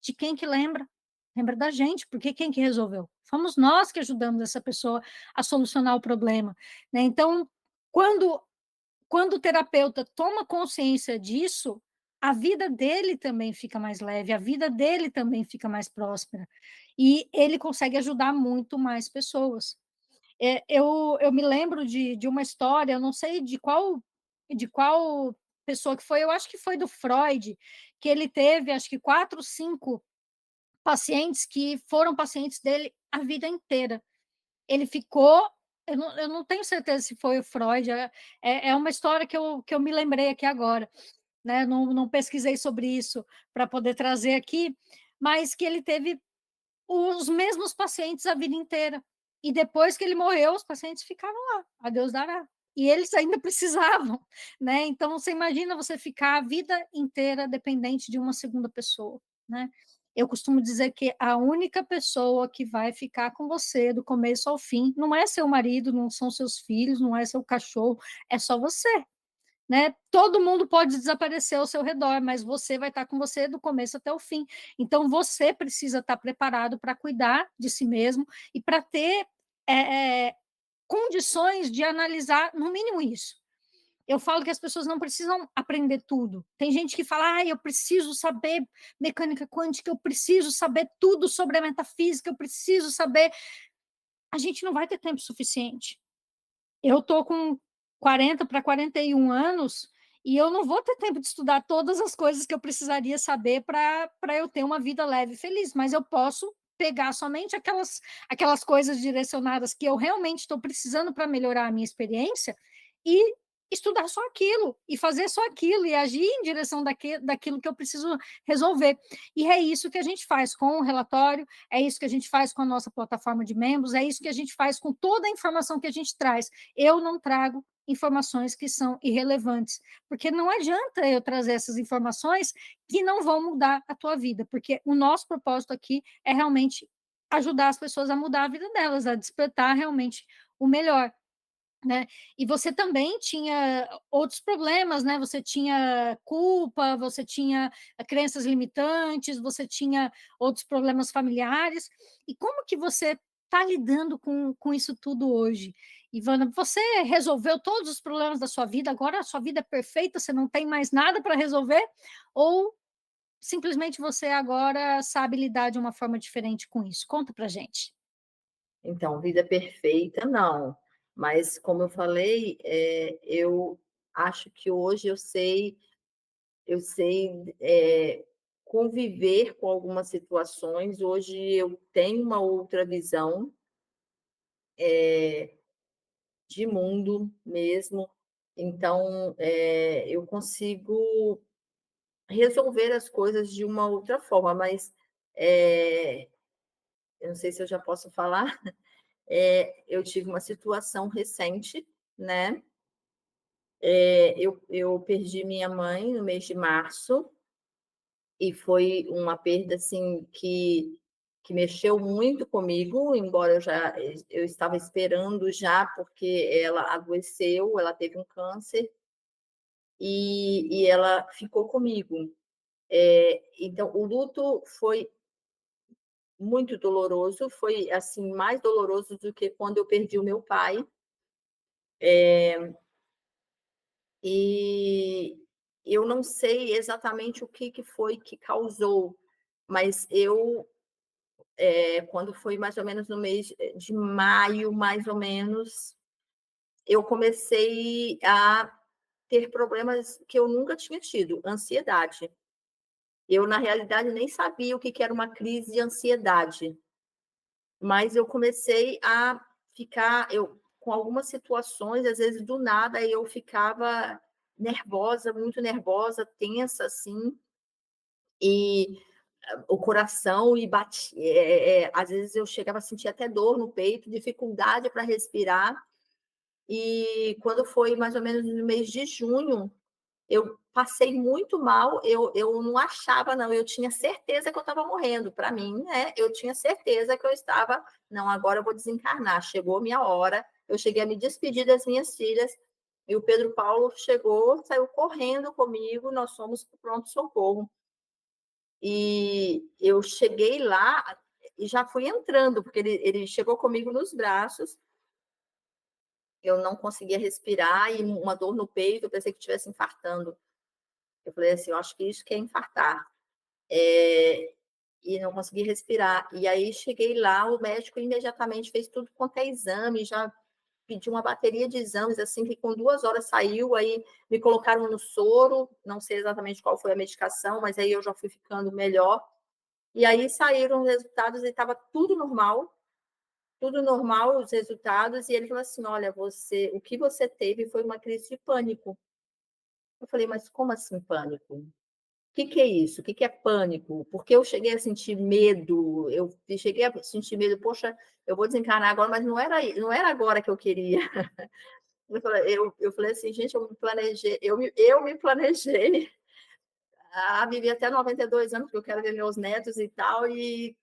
de quem que lembra? Lembra da gente, porque quem que resolveu? Fomos nós que ajudamos essa pessoa a solucionar o problema, né. Então, quando quando o terapeuta toma consciência disso, a vida dele também fica mais leve, a vida dele também fica mais próspera, e ele consegue ajudar muito mais pessoas. Eu me lembro de uma história, eu não sei de qual pessoa que foi, eu acho que foi do Freud, que ele teve acho que 4, 5 pacientes que foram pacientes dele a vida inteira. Ele ficou, eu não tenho certeza se foi o Freud, é uma história que eu me lembrei aqui agora, né, não pesquisei sobre isso para poder trazer aqui, mas que ele teve os mesmos pacientes a vida inteira. E depois que ele morreu, os pacientes ficaram lá, a Deus dará. E eles ainda precisavam, né. Então você imagina você ficar a vida inteira dependente de uma segunda pessoa, né. Eu costumo dizer que a única pessoa que vai ficar com você do começo ao fim não é seu marido, não são seus filhos, não é seu cachorro, é só você. Né, todo mundo pode desaparecer ao seu redor, mas você vai estar com você do começo até o fim. Então você precisa estar preparado para cuidar de si mesmo e para ter, condições de analisar no mínimo isso. Eu falo que as pessoas não precisam aprender tudo. Tem gente que fala: "Ai, eu preciso saber mecânica quântica, eu preciso saber tudo sobre a metafísica, eu preciso saber". A gente não vai ter tempo suficiente. Eu tô com 40 para 41 anos, e eu não vou ter tempo de estudar todas as coisas que eu precisaria saber para eu ter uma vida leve e feliz, mas eu posso pegar somente aquelas coisas direcionadas que eu realmente estou precisando para melhorar a minha experiência e estudar só aquilo, e fazer só aquilo, e agir em direção daquilo que eu preciso resolver. E é isso que a gente faz com o relatório, é isso que a gente faz com a nossa plataforma de membros, é isso que a gente faz com toda a informação que a gente traz. Eu não trago informações que são irrelevantes, porque não adianta eu trazer essas informações que não vão mudar a tua vida, porque o nosso propósito aqui é realmente ajudar as pessoas a mudar a vida delas, a despertar realmente o melhor. Né? E você também tinha outros problemas, né? Você tinha culpa, você tinha crenças limitantes, você tinha outros problemas familiares. E como que você está lidando com isso tudo hoje? Ivana, você resolveu todos os problemas da sua vida, agora a sua vida é perfeita, você não tem mais nada para resolver? Ou simplesmente você agora sabe lidar de uma forma diferente com isso? Conta para gente. Então, vida perfeita, não. Mas, como eu falei, eu acho que hoje eu sei conviver com algumas situações. Hoje eu tenho uma outra visão de mundo mesmo. Então, eu consigo resolver as coisas de uma outra forma, mas eu não sei se eu já posso falar. Eu tive uma situação recente, né? Eu perdi minha mãe no mês de março e foi uma perda assim que mexeu muito comigo, embora eu estava esperando já, porque ela adoeceu, ela teve um câncer e ela ficou comigo. Então, o luto foi muito doloroso, foi assim mais doloroso do que quando eu perdi o meu pai. E eu não sei exatamente o que foi que causou, mas quando foi mais ou menos no mês de maio, mais ou menos, eu comecei a ter problemas que eu nunca tinha tido, ansiedade. Eu, na realidade, nem sabia o que era uma crise de ansiedade, mas eu comecei a ficar, com algumas situações, às vezes do nada, eu ficava nervosa, muito nervosa, tensa, assim, e o coração e batia. Às vezes eu chegava a sentir até dor no peito, dificuldade para respirar. E quando foi mais ou menos no mês de junho, eu passei muito mal, eu não achava, não, eu tinha certeza que eu estava morrendo. Para mim, né, eu tinha certeza que eu estava, não, agora eu vou desencarnar, chegou a minha hora. Eu cheguei a me despedir das minhas filhas, e o Pedro Paulo chegou, saiu correndo comigo, nós fomos para o pronto-socorro. E eu cheguei lá e já fui entrando, porque ele chegou comigo nos braços, eu não conseguia respirar e uma dor no peito, eu pensei que estivesse infartando. Eu falei assim, eu acho que isso que é infartar. E não consegui respirar. E aí cheguei lá, o médico imediatamente fez tudo quanto é exame, já pediu uma bateria de exames, assim, que com 2 horas saiu, aí me colocaram no soro, não sei exatamente qual foi a medicação, mas aí eu já fui ficando melhor. E aí saíram os resultados e estava tudo normal, os resultados, e ele falou assim, olha, o que você teve foi uma crise de pânico. Eu falei, mas como assim pânico? O que é isso? O que é pânico? Porque eu cheguei a sentir medo, eu cheguei a sentir medo, poxa, eu vou desencarnar agora, mas não era agora que eu queria. Eu falei assim, gente, eu me planejei, eu me planejei a viver até 92 anos, porque eu quero ver meus netos e tal, e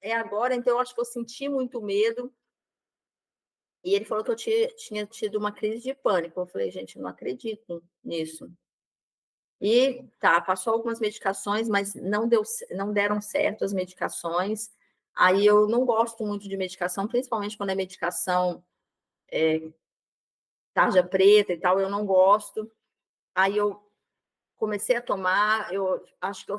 é agora, então eu acho que eu senti muito medo. E ele falou que eu tinha tido uma crise de pânico. Eu falei, gente, eu não acredito nisso. E tá, passou algumas medicações, mas não deram certo as medicações. Aí eu não gosto muito de medicação, principalmente quando é medicação tarja preta e tal, eu não gosto. Aí eu comecei a tomar, eu acho que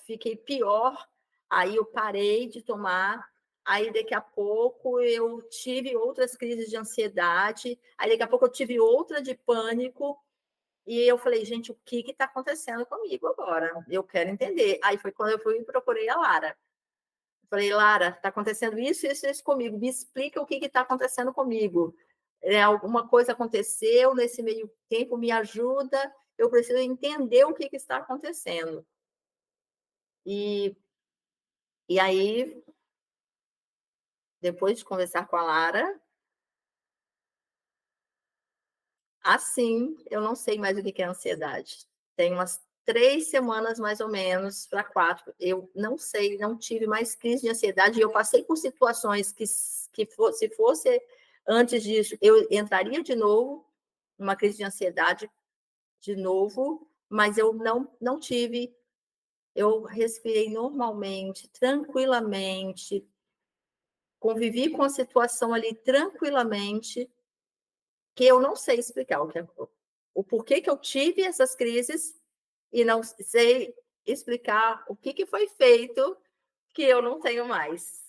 fiquei pior, aí eu parei de tomar, aí daqui a pouco eu tive outras crises de ansiedade, aí daqui a pouco eu tive outra de pânico, e eu falei, gente, o que está acontecendo comigo agora? Eu quero entender. Aí foi quando eu fui e procurei a Lara. Falei: "Lara, está acontecendo isso, isso, isso comigo, me explica o que está acontecendo comigo. Alguma coisa aconteceu nesse meio tempo, me ajuda, eu preciso entender o que está acontecendo". E e aí, depois de conversar com a Lara, assim, eu não sei mais o que é ansiedade. Tem umas 3 semanas, mais ou menos, para 4, eu não sei, não tive mais crise de ansiedade, e eu passei por situações se fosse antes disso, eu entraria de novo numa crise de ansiedade, de novo, mas eu não tive. Eu respirei normalmente, tranquilamente, convivi com a situação ali tranquilamente, que eu não sei explicar o porquê que eu tive essas crises e não sei explicar o que foi feito que eu não tenho mais.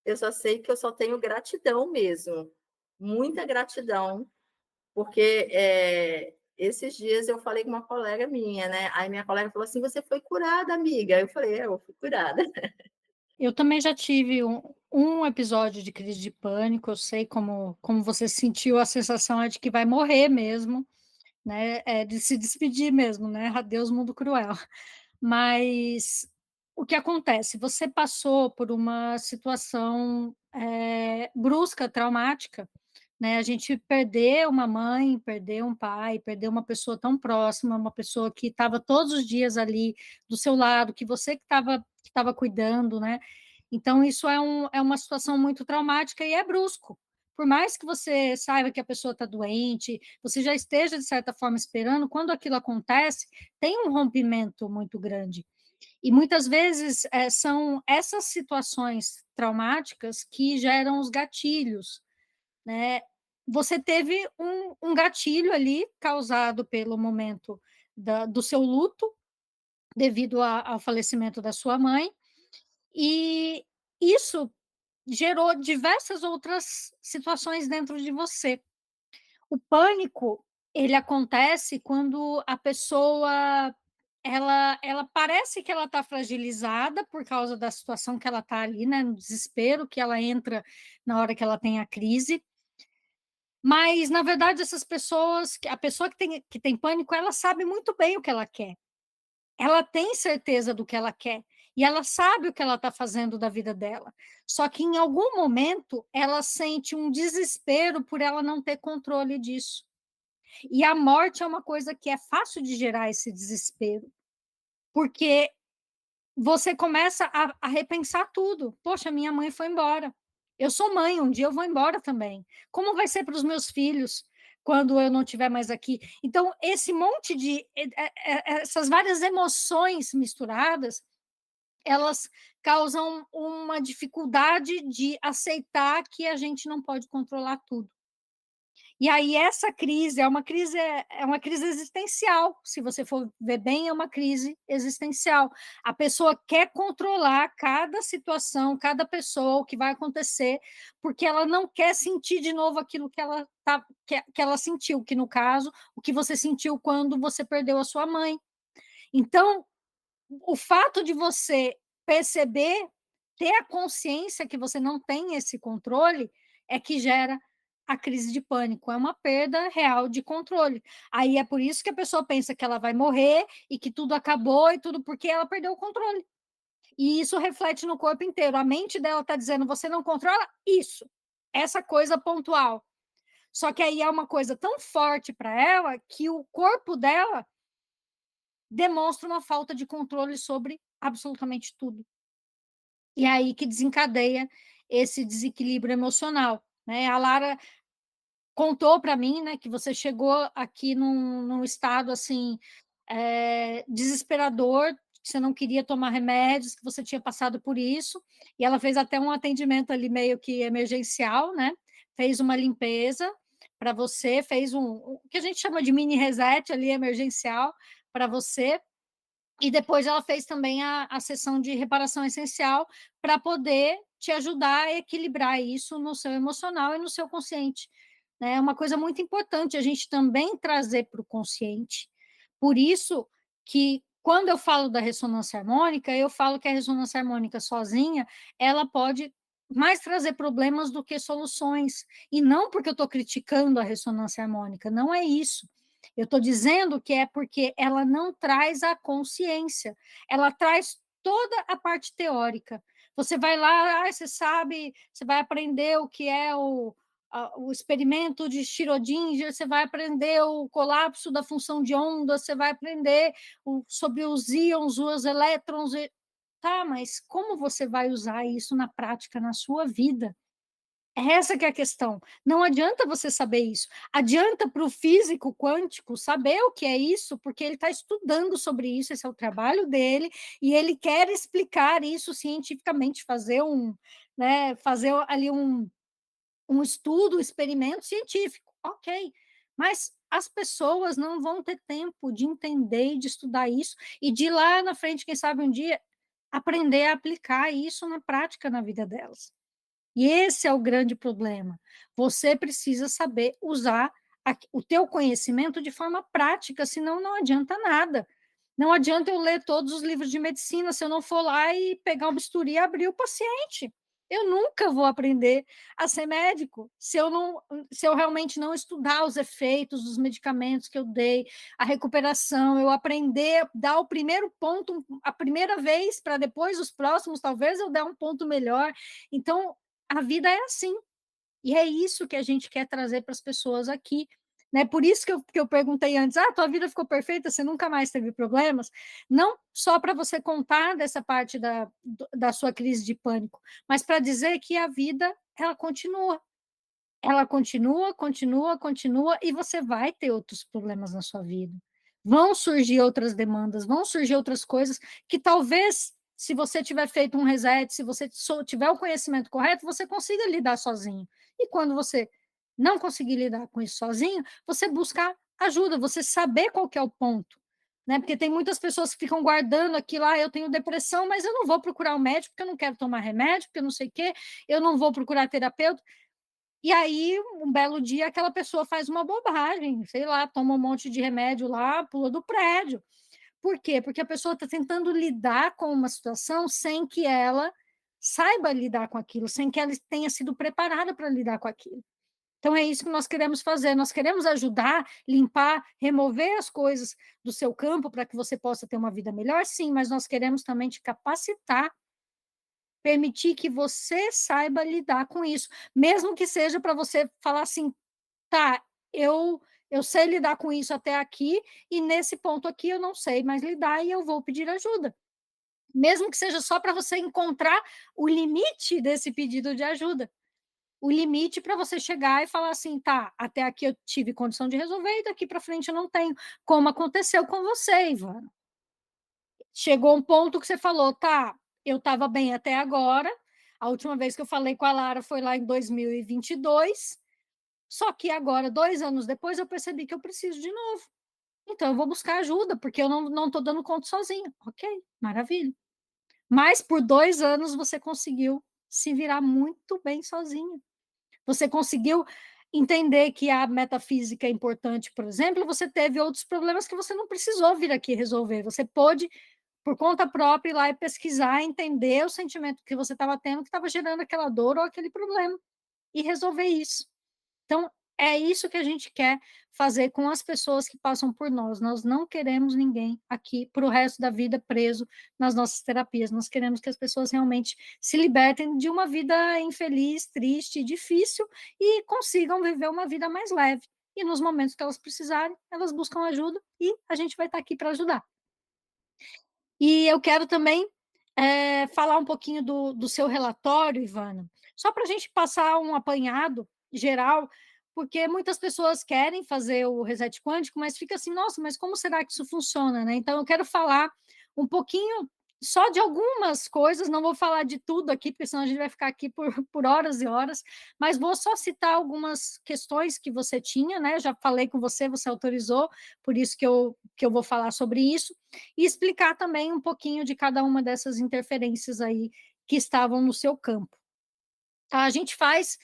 Eu só sei que eu só tenho gratidão mesmo, muita gratidão, porque, esses dias eu falei com uma colega minha, né, aí minha colega falou assim: "Você foi curada, amiga". Eu falei: "É, eu fui curada". Eu também já tive um episódio de crise de pânico, eu sei como você sentiu, a sensação é de que vai morrer mesmo, né, de se despedir mesmo, né, adeus mundo cruel. Mas o que acontece? Você passou por uma situação, brusca, traumática, né, a gente perder uma mãe, perder um pai, perder uma pessoa tão próxima, uma pessoa que estava todos os dias ali do seu lado, que você que estava cuidando, né. Então isso é uma situação muito traumática e é brusco. Por mais que você saiba que a pessoa está doente, você já esteja de certa forma esperando, quando aquilo acontece, tem um rompimento muito grande. E muitas vezes, são essas situações traumáticas que geram os gatilhos, né. Você teve um gatilho ali causado pelo momento do seu luto, devido ao falecimento da sua mãe, e isso gerou diversas outras situações dentro de você. O pânico, ele acontece quando a pessoa, ela parece que ela está fragilizada por causa da situação que ela está ali, né, no desespero que ela entra na hora que ela tem a crise, mas na verdade essas pessoas, a pessoa que tem pânico, ela sabe muito bem o que ela quer. Ela tem certeza do que ela quer, e ela sabe o que ela está fazendo da vida dela. Só que em algum momento ela sente um desespero por ela não ter controle disso. E a morte é uma coisa que é fácil de gerar esse desespero, porque você começa a repensar tudo. Poxa, minha mãe foi embora. Eu sou mãe, um dia eu vou embora também. Como vai ser para os meus filhos quando eu não estiver mais aqui? Então, esse monte de essas várias emoções misturadas, elas causam uma dificuldade de aceitar que a gente não pode controlar tudo. E aí essa crise é uma crise existencial, se você for ver bem, é uma crise existencial. A pessoa quer controlar cada situação, cada pessoa, o que vai acontecer, porque ela não quer sentir de novo aquilo que ela sentiu, que no caso, o que você sentiu quando você perdeu a sua mãe. Então, o fato de você perceber, ter a consciência que você não tem esse controle, é que gera a crise de pânico, é uma perda real de controle. Aí é por isso que a pessoa pensa que ela vai morrer e que tudo acabou e tudo porque ela perdeu o controle. E isso reflete no corpo inteiro. A mente dela está dizendo: você não controla isso, essa coisa pontual. Só que aí é uma coisa tão forte para ela que o corpo dela demonstra uma falta de controle sobre absolutamente tudo. E é aí que desencadeia esse desequilíbrio emocional, né. A Lara contou para mim, né, que você chegou aqui num estado, assim, desesperador, que você não queria tomar remédios, que você tinha passado por isso, e ela fez até um atendimento ali meio que emergencial, né, fez uma limpeza para você, fez o que a gente chama de mini reset ali emergencial para você, e depois ela fez também a sessão de reparação essencial para poder te ajudar a equilibrar isso no seu emocional e no seu consciente, né. É uma coisa muito importante a gente também trazer para o consciente. Por isso que Quando eu falo da ressonância harmônica, eu falo que a ressonância harmônica sozinha, ela pode mais trazer problemas do que soluções, e não porque eu estou criticando a ressonância harmônica, não é isso. Eu estou dizendo que é porque ela não traz a consciência, ela traz toda a parte teórica. Você vai lá, você sabe, você vai aprender o que é o experimento de Schrödinger, você vai aprender o colapso da função de onda, você vai aprender sobre os íons, os elétrons. Tá, mas como você vai usar isso na prática, na sua vida? Essa que é a questão. Não adianta você saber isso. Adianta para o físico quântico saber o que é isso, porque ele está estudando sobre isso, esse é o trabalho dele, e ele quer explicar isso cientificamente, fazer ali um estudo, um experimento científico, ok. Mas as pessoas não vão ter tempo de entender e de estudar isso, e de lá na frente, quem sabe um dia, aprender a aplicar isso na prática na vida delas. E esse é o grande problema. Você precisa saber usar o teu conhecimento de forma prática, senão não adianta nada. Não adianta eu ler todos os livros de medicina se eu não for lá e pegar um bisturi e abrir o paciente. Eu nunca vou aprender a ser médico se eu realmente não estudar os efeitos dos medicamentos que eu dei, a recuperação, eu aprender, dar o primeiro ponto a primeira vez, para depois os próximos, talvez eu dê um ponto melhor. Então, a vida é assim. E é isso que a gente quer trazer para as pessoas aqui, né? Por isso que eu perguntei antes: tua vida ficou perfeita, você nunca mais teve problemas? Não só para você contar dessa parte da sua crise de pânico, mas para dizer que a vida, ela continua. Ela continua, continua, continua, e você vai ter outros problemas na sua vida. Vão surgir outras demandas, vão surgir outras coisas que talvez, se você tiver feito um reset, se você tiver o conhecimento correto, você consiga lidar sozinho. E quando você não conseguir lidar com isso sozinho, você buscar ajuda, você saber qual que é o ponto. Né? Porque tem muitas pessoas que ficam guardando aquilo, eu tenho depressão, mas eu não vou procurar um médico, porque eu não quero tomar remédio, porque eu não sei o quê, eu não vou procurar terapeuta. E aí, um belo dia, aquela pessoa faz uma bobagem, sei lá, toma um monte de remédio lá, pula do prédio. Por quê? Porque a pessoa está tentando lidar com uma situação sem que ela saiba lidar com aquilo, sem que ela tenha sido preparada para lidar com aquilo. Então, é isso que nós queremos fazer. Nós queremos ajudar, limpar, remover as coisas do seu campo para que você possa ter uma vida melhor, sim, mas nós queremos também te capacitar, permitir que você saiba lidar com isso, mesmo que seja para você falar assim: tá, eu sei lidar com isso até aqui, e nesse ponto aqui eu não sei mais lidar e eu vou pedir ajuda. Mesmo que seja só para você encontrar o limite desse pedido de ajuda. O limite para você chegar e falar assim: tá, até aqui eu tive condição de resolver e daqui para frente eu não tenho. Como aconteceu com você, Ivana. Chegou um ponto que você falou: tá, eu estava bem até agora. A última vez que eu falei com a Lara foi lá em 2022. Só que agora, 2 anos depois, eu percebi que eu preciso de novo. Então eu vou buscar ajuda, porque eu não estou dando conta sozinha. Ok, maravilha. Mas por 2 anos você conseguiu se virar muito bem sozinha. Você conseguiu entender que a metafísica é importante, por exemplo, você teve outros problemas que você não precisou vir aqui resolver. Você pôde, por conta própria, ir lá e pesquisar, entender o sentimento que você estava tendo, que estava gerando aquela dor ou aquele problema, e resolver isso. Então, é isso que a gente quer fazer com as pessoas que passam por nós. Nós não queremos ninguém aqui para o resto da vida preso nas nossas terapias. Nós queremos que as pessoas realmente se libertem de uma vida infeliz, triste, difícil, e consigam viver uma vida mais leve. E nos momentos que elas precisarem, elas buscam ajuda e a gente vai estar aqui para ajudar. E eu quero também falar um pouquinho do seu relatório, Ivana, só para a gente passar um apanhado geral, porque muitas pessoas querem fazer o reset quântico, mas fica assim: nossa, mas como será que isso funciona, né? Então eu quero falar um pouquinho só de algumas coisas, não vou falar de tudo aqui, porque senão a gente vai ficar aqui por horas e horas, mas vou só citar algumas questões que você tinha, né? Já falei com você, você autorizou, por isso que eu vou falar sobre isso, e explicar também um pouquinho de cada uma dessas interferências aí que estavam no seu campo. Tá? A gente faz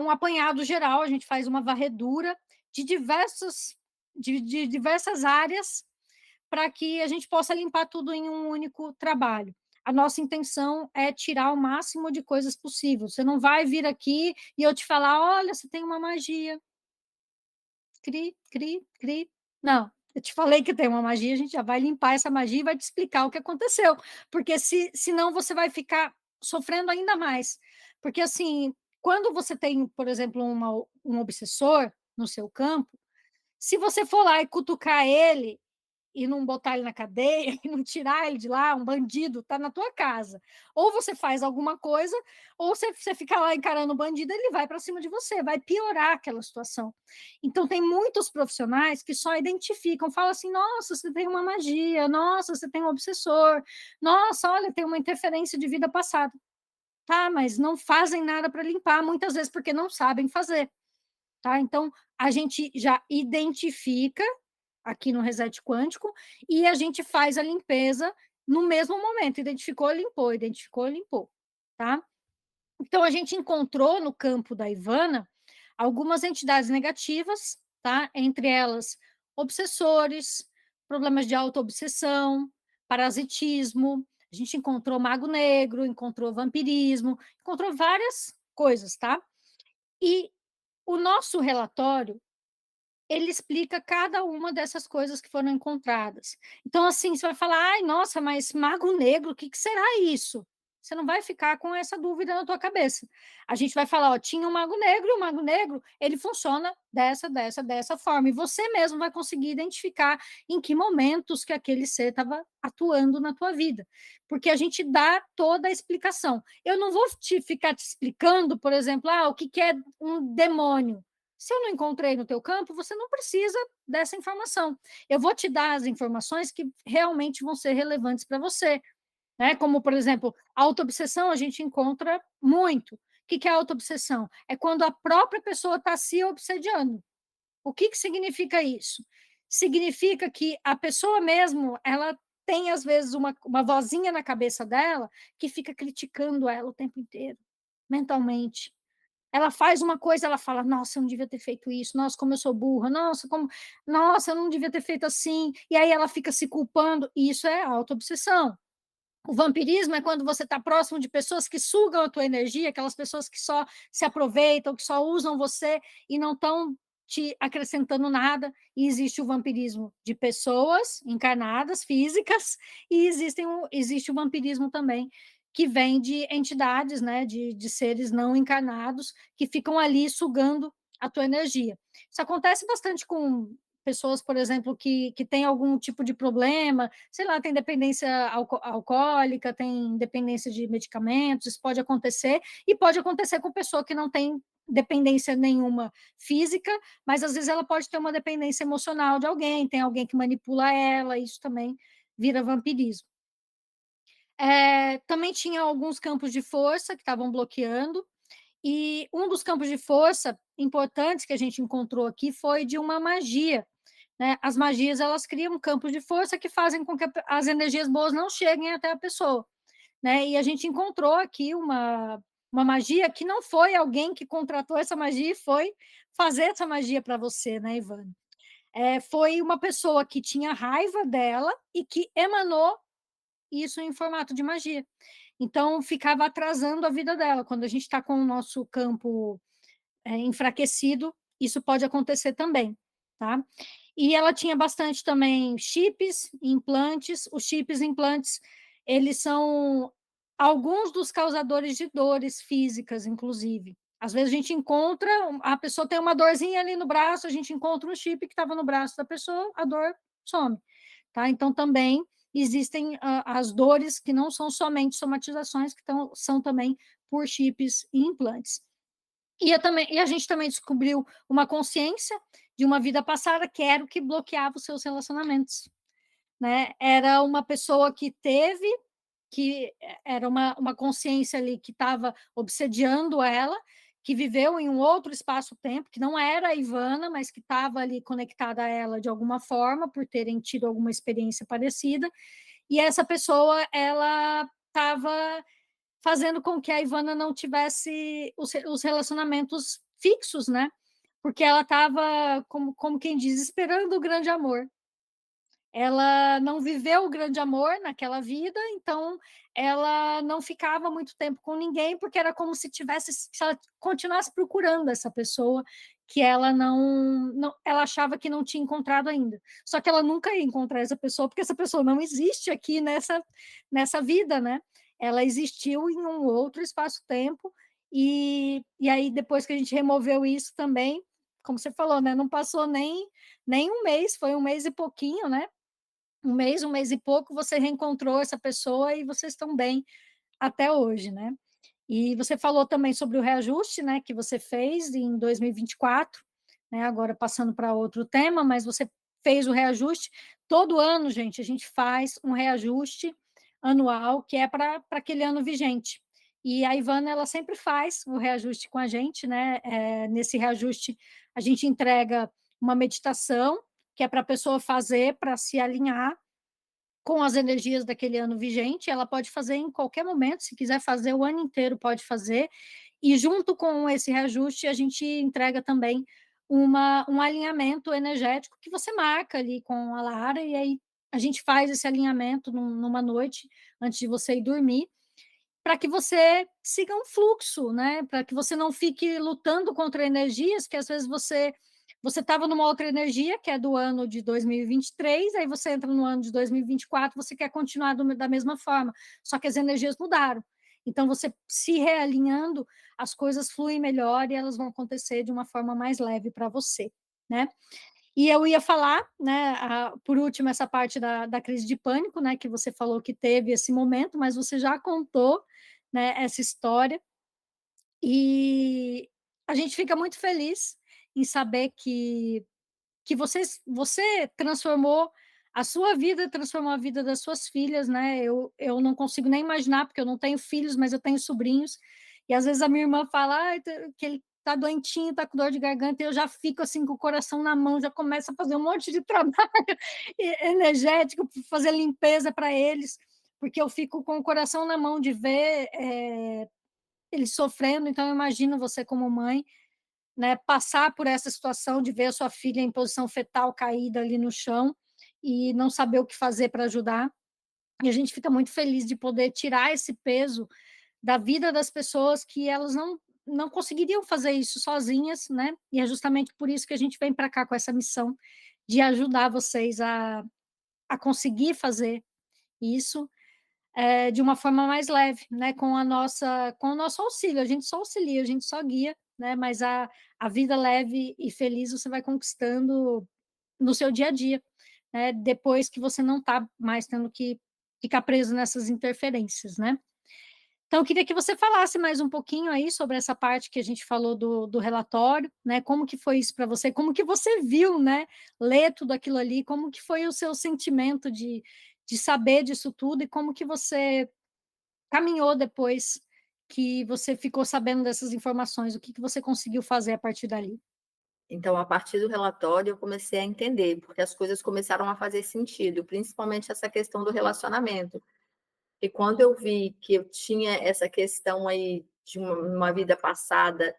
um apanhado geral, a gente faz uma varredura de diversas áreas, para que a gente possa limpar tudo em um único trabalho. A nossa intenção é tirar o máximo de coisas possível. Você não vai vir aqui e eu te falar: "Olha, você tem uma magia, cri, cri, cri". Não, eu te falei que tem uma magia, a gente já vai limpar essa magia e vai te explicar o que aconteceu, porque senão você vai ficar sofrendo ainda mais. Porque, assim, quando você tem, por exemplo, um obsessor no seu campo, se você for lá e cutucar ele e não botar ele na cadeia e não tirar ele de lá, um bandido está na tua casa. Ou você faz alguma coisa, ou você fica lá encarando o bandido, ele vai para cima de você, vai piorar aquela situação. Então tem muitos profissionais que só identificam, falam assim: "Nossa, você tem uma magia, nossa, você tem um obsessor, nossa, olha, tem uma interferência de vida passada". Tá, mas não fazem nada para limpar, muitas vezes porque não sabem fazer, tá. Então, a gente já identifica aqui no reset quântico, e a gente faz a limpeza no mesmo momento, identificou, limpou, tá? Então a gente encontrou no campo da Ivana algumas entidades negativas, tá? Entre elas obsessores, problemas de autoobsessão, parasitismo, a gente encontrou mago negro, encontrou vampirismo, encontrou várias coisas, tá? E o nosso relatório ele explica cada uma dessas coisas que foram encontradas. Então, assim, você vai falar: "Ai, nossa, mas mago negro, o que que será isso?". Você não vai ficar com essa dúvida na tua cabeça. A gente vai falar: "Ó, tinha um mago negro, e o mago negro, ele funciona dessa forma", e você mesmo vai conseguir identificar em que momentos que aquele ser estava atuando na tua vida, porque a gente dá toda a explicação. Eu não vou ficar te explicando, por exemplo, o que que é um demônio. Se eu não encontrei no teu campo, você não precisa dessa informação. Eu vou te dar as informações que realmente vão ser relevantes para você, né? Como, por exemplo, autoobsessão a gente encontra muito. O que que é autoobsessão? É quando a própria pessoa está se obsediando. O que que significa isso? Significa que a pessoa mesmo, ela tem às vezes uma vozinha na cabeça dela que fica criticando ela o tempo inteiro, mentalmente. Ela faz uma coisa, ela fala: "Nossa, eu não devia ter feito isso. Nossa, como eu sou burra. Nossa, eu não devia ter feito assim". E aí ela fica se culpando, e isso é autoobsessão. O vampirismo é quando você está próximo de pessoas que sugam a tua energia, aquelas pessoas que só se aproveitam, que só usam você e não estão te acrescentando nada. E existe o vampirismo de pessoas encarnadas, físicas, e existe o vampirismo também que vem de entidades, né, de seres não encarnados que ficam ali sugando a tua energia. Isso acontece bastante com pessoas, por exemplo, que têm algum tipo de problema, sei lá, tem dependência alcoólica, tem dependência de medicamentos, isso pode acontecer, e pode acontecer com pessoa que não tem dependência nenhuma física, mas às vezes ela pode ter uma dependência emocional de alguém, tem alguém que manipula ela, isso também vira vampirismo. Também tinha alguns campos de força que estavam bloqueando, e um dos campos de força importantes que a gente encontrou aqui foi de uma magia, né? As magias, elas criam campos de força que fazem com que as energias boas não cheguem até a pessoa, né? E a gente encontrou aqui uma magia que não foi alguém que contratou essa magia e foi fazer essa magia para você, né, Ivan? Foi uma pessoa que tinha raiva dela e que emanou isso em formato de magia. Então, ficava atrasando a vida dela. Quando a gente está com o nosso campo enfraquecido, isso pode acontecer também, tá? E ela tinha bastante também chips, implantes. Os chips e implantes, eles são alguns dos causadores de dores físicas, inclusive. Às vezes a gente encontra, a pessoa tem uma dorzinha ali no braço, a gente encontra um chip que estava no braço da pessoa, a dor some, tá? Então também existem as dores que não são somente somatizações, que são também por chips e implantes. E a gente também descobriu uma consciência de uma vida passada, que era o que bloqueava os seus relacionamentos, né? Era uma pessoa que era uma consciência ali que estava obsediando ela, que viveu em um outro espaço-tempo, que não era a Ivana, mas que estava ali conectada a ela de alguma forma, por terem tido alguma experiência parecida, e essa pessoa, ela estava fazendo com que a Ivana não tivesse os relacionamentos fixos, né? Porque ela estava, como quem diz, esperando o grande amor. ela não viveu o grande amor naquela vida, então ela não ficava muito tempo com ninguém, porque era como se ela continuasse procurando essa pessoa que ela não ela achava que não tinha encontrado ainda. Só que ela nunca ia encontrar essa pessoa, porque essa pessoa não existe aqui nessa vida, né? Ela existiu em um outro espaço-tempo, e aí depois que a gente removeu isso também, como você falou, né? Não passou nem um mês, foi um mês e pouquinho, né? Um mês e pouco, você reencontrou essa pessoa e vocês estão bem até hoje, né? E você falou também sobre o reajuste, né, que você fez em 2024, né, agora passando para outro tema, mas você fez o reajuste. Todo ano, gente, a gente faz um reajuste anual, que é para aquele ano vigente. E a Ivana, ela sempre faz o reajuste com a gente, né? Nesse reajuste, a gente entrega uma meditação, que é para a pessoa fazer, para se alinhar com as energias daquele ano vigente. Ela pode fazer em qualquer momento, se quiser fazer o ano inteiro, pode fazer. E junto com esse reajuste, a gente entrega também um alinhamento energético que você marca ali com a Lara, e aí a gente faz esse alinhamento numa noite antes de você ir dormir, para que você siga um fluxo, né? Para que você não fique lutando contra energias que às vezes você estava numa outra energia, que é do ano de 2023, aí você entra no ano de 2024, você quer continuar da mesma forma, só que as energias mudaram. Então, você se realinhando, as coisas fluem melhor e elas vão acontecer de uma forma mais leve para você, né? E eu ia falar, né, por último, essa parte da crise de pânico, né, que você falou que teve esse momento, mas você já contou, né, essa história, e a gente fica muito feliz em saber que você transformou a sua vida, transformou a vida das suas filhas, né? Eu não consigo nem imaginar, porque eu não tenho filhos, mas eu tenho sobrinhos, e às vezes a minha irmã fala que ele tá doentinho, tá com dor de garganta, e eu já fico assim com o coração na mão, já começo a fazer um monte de trabalho energético, fazer limpeza para eles, porque eu fico com o coração na mão de ver eles sofrendo. Então eu imagino você como mãe, né, passar por essa situação de ver a sua filha em posição fetal caída ali no chão e não saber o que fazer para ajudar. E a gente fica muito feliz de poder tirar esse peso da vida das pessoas, que elas não conseguiriam fazer isso sozinhas, né? E é justamente por isso que a gente vem para cá com essa missão de ajudar vocês a conseguir fazer isso de uma forma mais leve, né? Com o nosso auxílio. A gente só auxilia, a gente só guia, né? Mas a vida leve e feliz você vai conquistando no seu dia a dia, né? Depois que você não está mais tendo que ficar preso nessas interferências, né? Então, eu queria que você falasse mais um pouquinho aí sobre essa parte que a gente falou do relatório, né? Como que foi isso para você? Como que você viu, né? Ler tudo aquilo ali, como que foi o seu sentimento de saber disso tudo, e como que você caminhou depois que você ficou sabendo dessas informações? O que que você conseguiu fazer a partir dali? Então, a partir do relatório, eu comecei a entender, porque as coisas começaram a fazer sentido, principalmente essa questão do relacionamento. E quando eu vi que eu tinha essa questão aí de uma vida passada,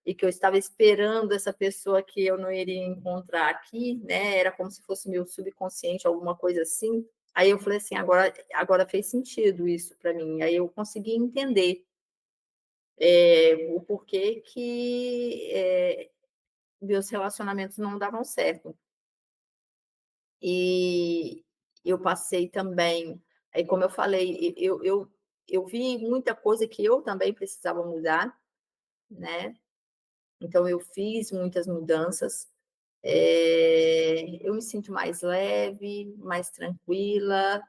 e que eu estava esperando essa pessoa que eu não iria encontrar aqui, né? Era como se fosse meu subconsciente, alguma coisa assim. Aí eu falei assim, agora fez sentido isso para mim. Aí eu consegui entender o porquê que meus relacionamentos não davam certo. E eu passei também, aí como eu falei, eu vi muita coisa que eu também precisava mudar, né? Então eu fiz muitas mudanças. Eu me sinto mais leve, mais tranquila.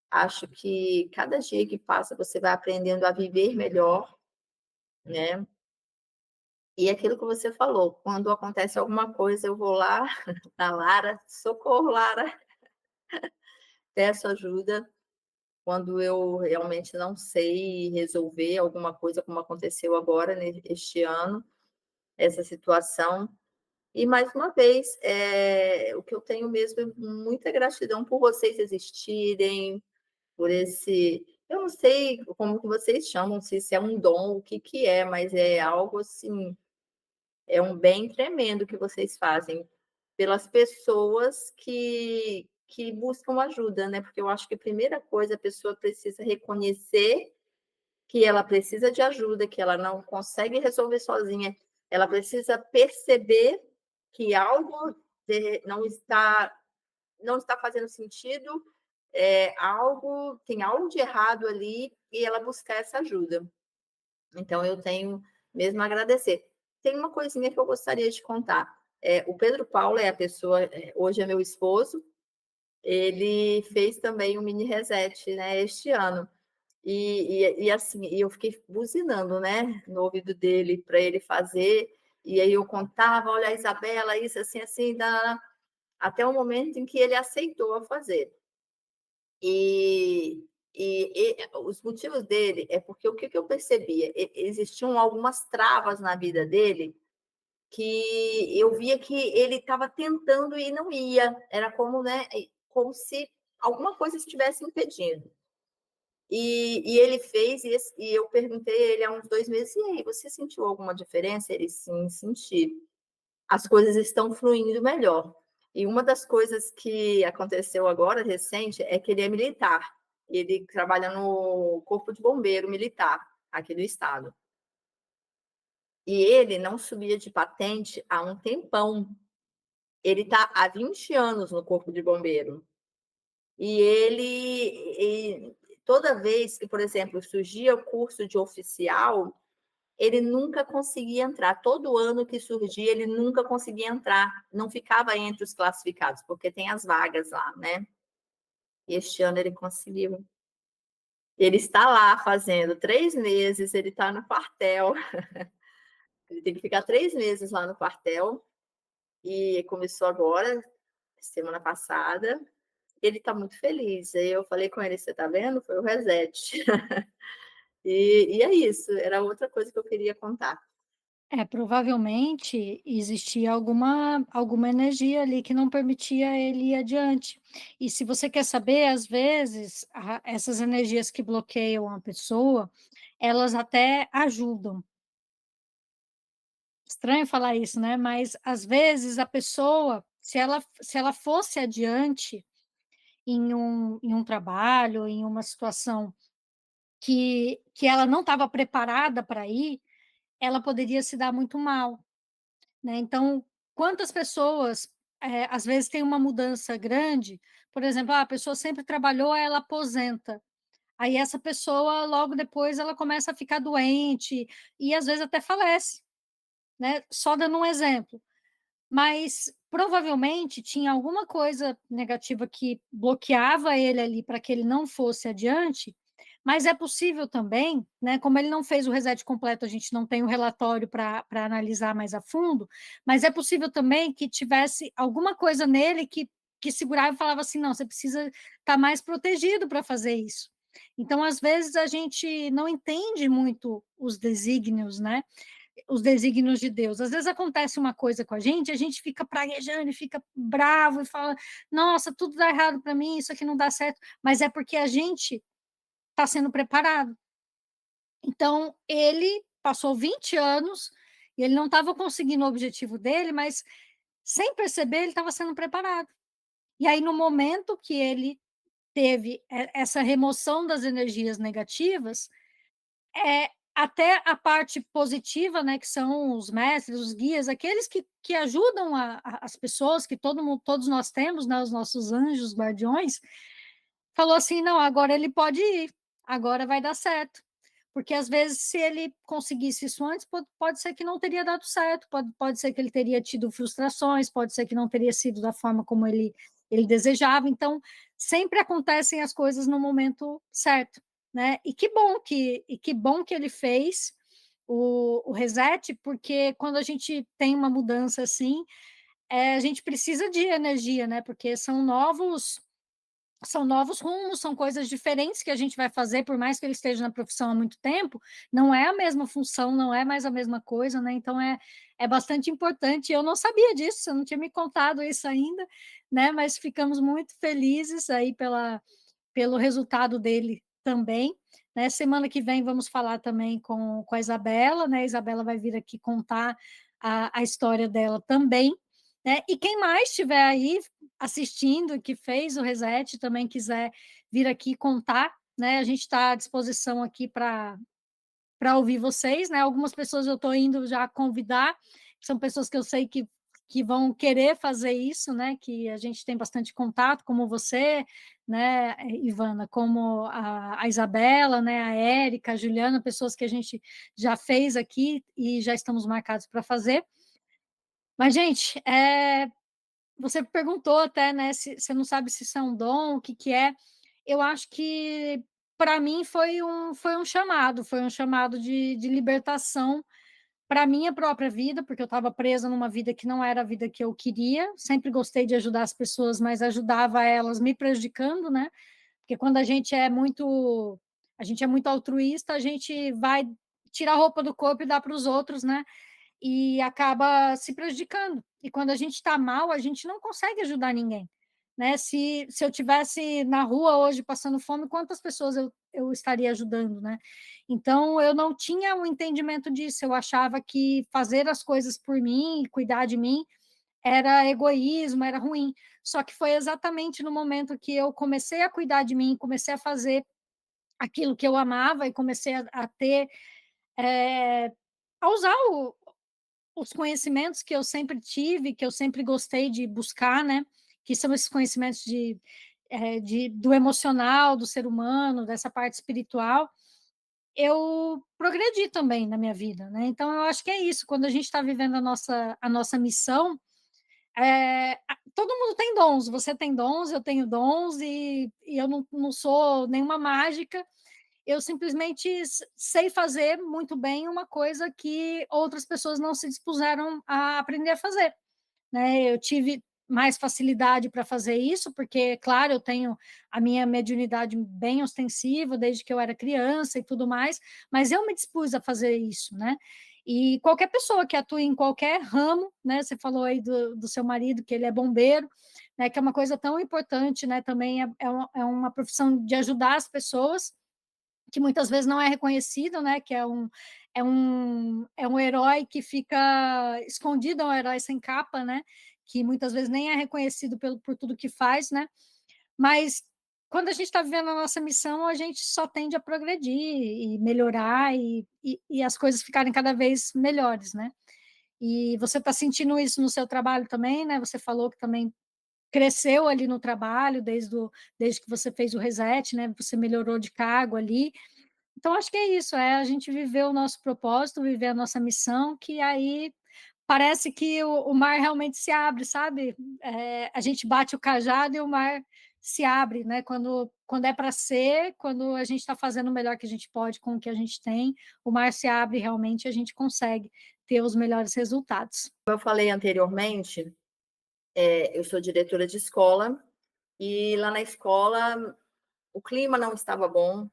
Acho que cada dia que passa você vai aprendendo a viver melhor, né? E aquilo que você falou, quando acontece alguma coisa, eu vou lá na Lara, socorro, Lara, peço ajuda. Quando eu realmente não sei resolver alguma coisa, como aconteceu agora, este ano, essa situação. E, mais uma vez, o que eu tenho mesmo é muita gratidão por vocês existirem, por esse. Eu não sei como que vocês chamam, se isso é um dom, o que, que é, mas é algo assim, é um bem tremendo que vocês fazem pelas pessoas que buscam ajuda, né, porque eu acho que a primeira coisa a pessoa precisa reconhecer que ela precisa de ajuda, que ela não consegue resolver sozinha, ela precisa perceber que algo não está fazendo sentido, tem algo de errado ali, e ela buscar essa ajuda. Então eu tenho mesmo a agradecer. Tem uma coisinha que eu gostaria de contar, o Pedro Paulo é a pessoa, hoje é meu esposo, ele fez também um mini reset, né, este ano. Assim, eu fiquei buzinando, né, no ouvido dele para ele fazer, e aí eu contava: "Olha, a Isabela, isso, assim, assim, tá", até o momento em que ele aceitou a fazer. Os motivos dele é porque o que eu percebia? Existiam algumas travas na vida dele que eu via que ele estava tentando e não ia. Era como, né, como se alguma coisa estivesse impedindo. E ele fez, e eu perguntei a ele há uns 2 meses: "E aí, você sentiu alguma diferença?" Ele: "Sim, senti. As coisas estão fluindo melhor." E uma das coisas que aconteceu agora, recente, é que ele é militar. Ele trabalha no Corpo de Bombeiro Militar, aqui do estado. E ele não subia de patente há um tempão. Ele está há 20 anos no Corpo de Bombeiro. E toda vez que, por exemplo, surgia o curso de oficial, ele nunca conseguia entrar. Todo ano que surgia, ele nunca conseguia entrar. Não ficava entre os classificados, porque tem as vagas lá, né? E este ano ele conseguiu. Ele está lá fazendo 3 meses, ele está no quartel. Ele tem que ficar 3 meses lá no quartel. E começou agora, semana passada. Ele está muito feliz. Aí eu falei com ele: "Você está vendo? Foi o reset." E é isso, era outra coisa que eu queria contar. É, provavelmente existia alguma energia ali que não permitia ele ir adiante. E se você quer saber, às vezes, essas energias que bloqueiam a pessoa, elas até ajudam. Estranho falar isso, né, mas às vezes a pessoa, se ela fosse adiante em um trabalho, em uma situação que ela não estava preparada para ir, ela poderia se dar muito mal. Né, então, quantas pessoas, às vezes tem uma mudança grande, por exemplo, a pessoa sempre trabalhou, aí ela aposenta, aí essa pessoa logo depois ela começa a ficar doente e às vezes até falece, né, só dando um exemplo. Mas provavelmente tinha alguma coisa negativa que bloqueava ele ali para que ele não fosse adiante, mas é possível também, né, como ele não fez o reset completo, a gente não tem o relatório para analisar mais a fundo, mas é possível também que tivesse alguma coisa nele que segurava e falava assim: "Não, você precisa estar mais protegido para fazer isso". Então, às vezes, a gente não entende muito os desígnios, né, os desígnios de Deus. Às vezes acontece uma coisa com a gente fica praguejando e fica bravo e fala: "Nossa, tudo dá errado para mim, isso aqui não dá certo", mas é porque a gente está sendo preparado. Então, ele passou 20 anos e ele não estava conseguindo o objetivo dele, mas sem perceber ele estava sendo preparado. E aí no momento que ele teve essa remoção das energias negativas, até a parte positiva, né, que são os mestres, os guias, aqueles que ajudam as pessoas, que todos nós temos, né, os nossos anjos guardiões, falou assim: "Não, agora ele pode ir, agora vai dar certo". Porque às vezes se ele conseguisse isso antes, pode ser que não teria dado certo, pode ser que ele teria tido frustrações, pode ser que não teria sido da forma como ele desejava, então sempre acontecem as coisas no momento certo, né. E que bom que ele fez o reset, porque quando a gente tem uma mudança assim, a gente precisa de energia, né, porque são novos rumos, são coisas diferentes que a gente vai fazer, por mais que ele esteja na profissão há muito tempo, não é a mesma função, não é mais a mesma coisa, né, então é bastante importante. Eu não sabia disso, você não tinha me contado isso ainda, né, mas ficamos muito felizes aí pelo resultado dele também, né. Semana que vem vamos falar também com a Isabela, né, a Isabela vai vir aqui contar a história dela também, né. E quem mais estiver aí assistindo, que fez o reset, também quiser vir aqui contar, né, a gente está à disposição aqui para ouvir vocês, né. Algumas pessoas eu estou indo já convidar, são pessoas que eu sei que vão querer fazer isso, né, que a gente tem bastante contato, como você, né, Ivana, como a Isabela, né, a Érica, a Juliana, pessoas que a gente já fez aqui e já estamos marcados para fazer. Mas, gente, você perguntou até, né, se você não sabe se isso é um dom, o que que é. Eu acho que, para mim, foi um chamado de libertação para a minha própria vida, porque eu estava presa numa vida que não era a vida que eu queria. Sempre gostei de ajudar as pessoas, mas ajudava elas me prejudicando, né? Porque quando a gente é muito altruísta, a gente vai tirar a roupa do corpo e dá para os outros, né? E acaba se prejudicando. E quando a gente está mal, a gente não consegue ajudar ninguém. Né? Se eu tivesse na rua hoje passando fome, quantas pessoas eu estaria ajudando, né? Então eu não tinha o entendimento disso. Eu achava que fazer as coisas por mim, cuidar de mim, era egoísmo, era ruim. Só que foi exatamente no momento que eu comecei a cuidar de mim, comecei a fazer aquilo que eu amava e comecei a ter, é, a usar os conhecimentos que eu sempre tive, que eu sempre gostei de buscar, né? Que são esses conhecimentos do emocional, do ser humano, dessa parte espiritual, eu progredi também na minha vida, né? Então, eu acho que é isso, quando a gente está vivendo a nossa missão, todo mundo tem dons, você tem dons, eu tenho dons, e eu não sou nenhuma mágica, eu simplesmente sei fazer muito bem uma coisa que outras pessoas não se dispuseram a aprender a fazer, né? Eu tive mais facilidade para fazer isso, porque, claro, eu tenho a minha mediunidade bem ostensiva desde que eu era criança e tudo mais, mas eu me dispus a fazer isso, né? E qualquer pessoa que atue em qualquer ramo, né? Você falou aí do seu marido, que ele é bombeiro, né? Que é uma coisa tão importante, né? Também é uma profissão de ajudar as pessoas, que muitas vezes não é reconhecido, né? Que é um herói que fica escondido, é um herói sem capa, né? Que muitas vezes nem é reconhecido por tudo que faz, né? Mas quando a gente está vivendo a nossa missão, a gente só tende a progredir e melhorar e as coisas ficarem cada vez melhores, né? E você está sentindo isso no seu trabalho também, né? Você falou que também cresceu ali no trabalho desde que você fez o reset, né? Você melhorou de cargo ali. Então, acho que é isso, é a gente viver o nosso propósito, viver a nossa missão, que aí parece que o mar realmente se abre, sabe? A gente bate o cajado e o mar se abre, né? Quando é para ser, quando a gente está fazendo o melhor que a gente pode com o que a gente tem, o mar se abre realmente e a gente consegue ter os melhores resultados. Como eu falei anteriormente, eu sou diretora de escola, e lá na escola o clima não estava bom,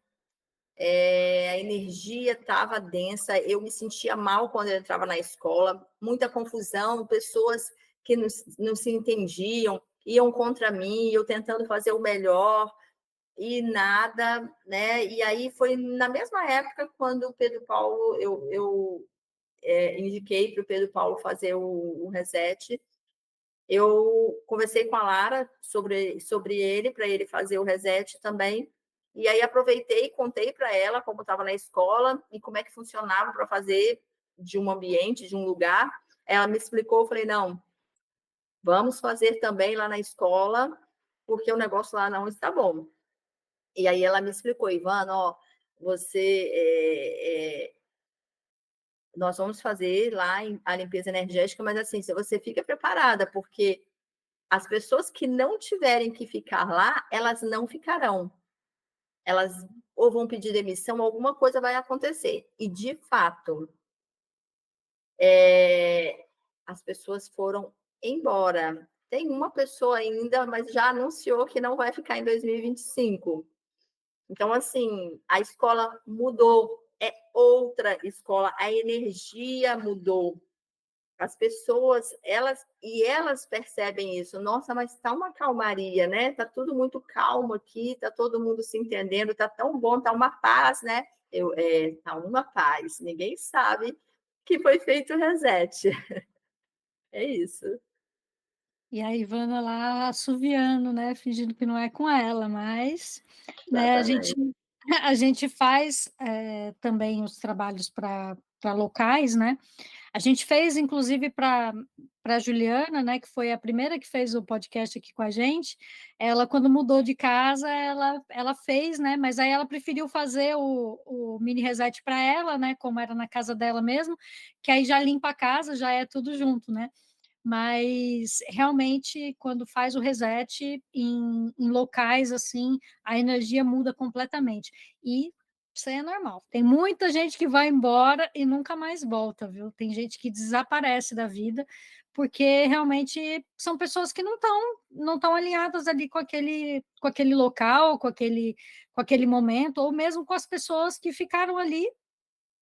a energia estava densa, eu me sentia mal quando eu entrava na escola, muita confusão, pessoas que não se entendiam, iam contra mim, eu tentando fazer o melhor, e nada, né? E aí foi na mesma época quando o Pedro Paulo, eu indiquei para o Pedro Paulo fazer o reset. Eu conversei com a Lara sobre ele, para ele fazer o reset também. E aí aproveitei e contei para ela como estava na escola e como é que funcionava para fazer de um ambiente, de um lugar. Ela me explicou, eu falei, não, vamos fazer também lá na escola, porque o negócio lá não está bom. E aí ela me explicou, Ivana, ó, você nós vamos fazer lá a limpeza energética, mas assim, se você fica preparada, porque as pessoas que não tiverem que ficar lá, elas não ficarão. Elas ou vão pedir demissão, alguma coisa vai acontecer. E, de fato, as pessoas foram embora. Tem uma pessoa ainda, mas já anunciou que não vai ficar em 2025. Então, assim, a escola mudou, é outra escola, a energia mudou. As pessoas, elas percebem isso. Nossa, mas está uma calmaria, né? Está tudo muito calmo aqui, está todo mundo se entendendo, está tão bom, está uma paz, né? Tá uma paz. Ninguém sabe que foi feito o reset. É isso. E a Ivana lá assoviando, né, fingindo que não é com ela, mas, né, a gente Exatamente. a gente faz, também os trabalhos para locais, né. A gente fez inclusive para Juliana, né, que foi a primeira que fez o podcast aqui com a gente, ela quando mudou de casa, ela fez, né, mas aí ela preferiu fazer o mini reset para ela, né, como era na casa dela mesmo, que aí já limpa a casa, já é tudo junto, né. Mas realmente quando faz o reset em locais, assim, a energia muda completamente. E isso aí é normal. Tem muita gente que vai embora e nunca mais volta, viu. Tem gente que desaparece da vida, porque realmente são pessoas que não estão alinhadas ali com aquele local, com aquele momento, ou mesmo com as pessoas que ficaram ali,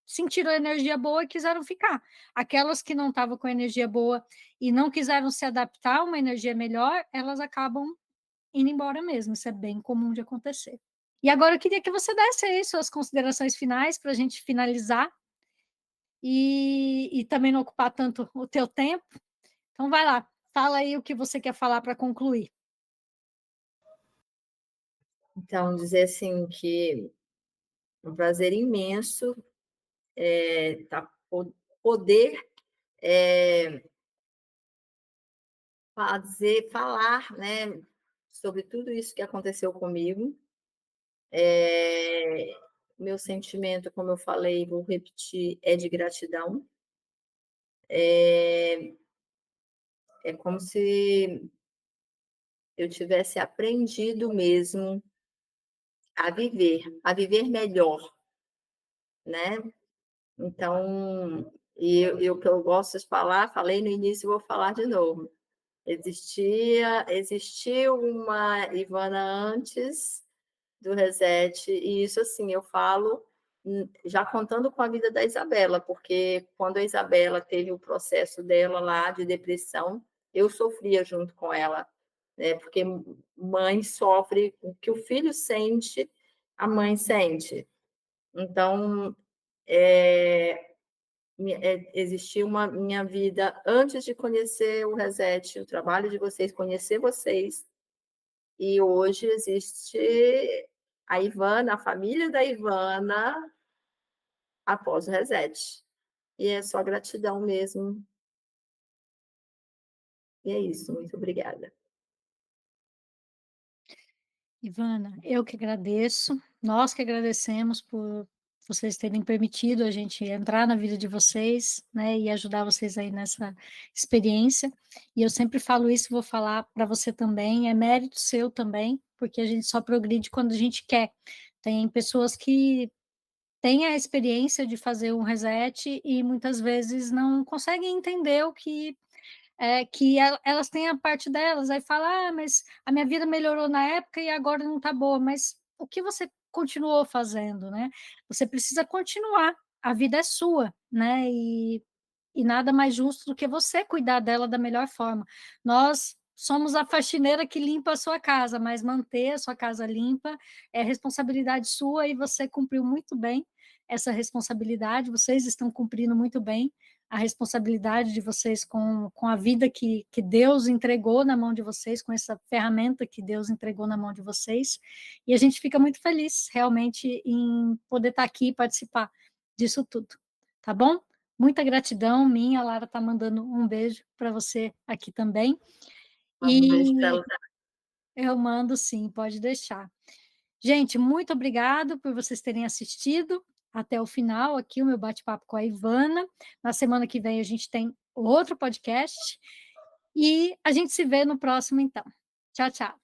sentiram a energia boa e quiseram ficar. Aquelas que não estavam com energia boa e não quiseram se adaptar a uma energia melhor, elas acabam indo embora mesmo, isso é bem comum de acontecer. E agora eu queria que você desse aí suas considerações finais para a gente finalizar e também não ocupar tanto o teu tempo. Então vai lá, fala aí o que você quer falar para concluir. Então, dizer assim que é um prazer imenso, poder, eh, falar, né, sobre tudo isso que aconteceu comigo. Eh, Meu sentimento, como eu falei, vou repetir, é de gratidão. É é como se eu tivesse aprendido mesmo a viver melhor, né. Então, e o que eu gosto de falar, falei no início e vou falar de novo, existiu uma Ivana antes do reset, e isso, assim, eu falo, já contando com a vida da Isabela, porque quando a Isabela teve o processo dela lá de depressão, eu sofria junto com ela, né, porque mãe sofre o que o filho sente, a mãe sente. Então, existia uma minha vida antes de conhecer o reset, o trabalho de vocês, conhecer vocês, e hoje existe a Ivana, a família da Ivana, após o reset. E é só gratidão mesmo. E é isso, muito obrigada. Ivana, eu que agradeço, nós que agradecemos por vocês terem permitido a gente entrar na vida de vocês, né, e ajudar vocês aí nessa experiência. E eu sempre falo isso, vou falar para você também, é mérito seu também, porque a gente só progride quando a gente quer. Tem pessoas que têm a experiência de fazer um reset e muitas vezes não conseguem entender o que elas têm a parte delas, aí fala: "Ah, mas a minha vida melhorou na época e agora não está boa", mas o que você continuou fazendo, né? Você precisa continuar, a vida é sua, né, e nada mais justo do que você cuidar dela da melhor forma. Nós somos a faxineira que limpa a sua casa, mas manter a sua casa limpa é responsabilidade sua e você cumpriu muito bem essa responsabilidade, vocês estão cumprindo muito bem a responsabilidade de vocês com a vida que Deus entregou na mão de vocês, com essa ferramenta que Deus entregou na mão de vocês, e a gente fica muito feliz, realmente, em poder estar aqui e participar disso tudo, tá bom? Muita gratidão minha, a Lara está mandando um beijo para você aqui também, Um beijo para e ela. eu mando sim, pode deixar. Gente, muito obrigado por vocês terem assistido até o final aqui o meu bate-papo com a Ivana. Na semana que vem a gente tem outro podcast e a gente se vê no próximo então. Tchau, tchau.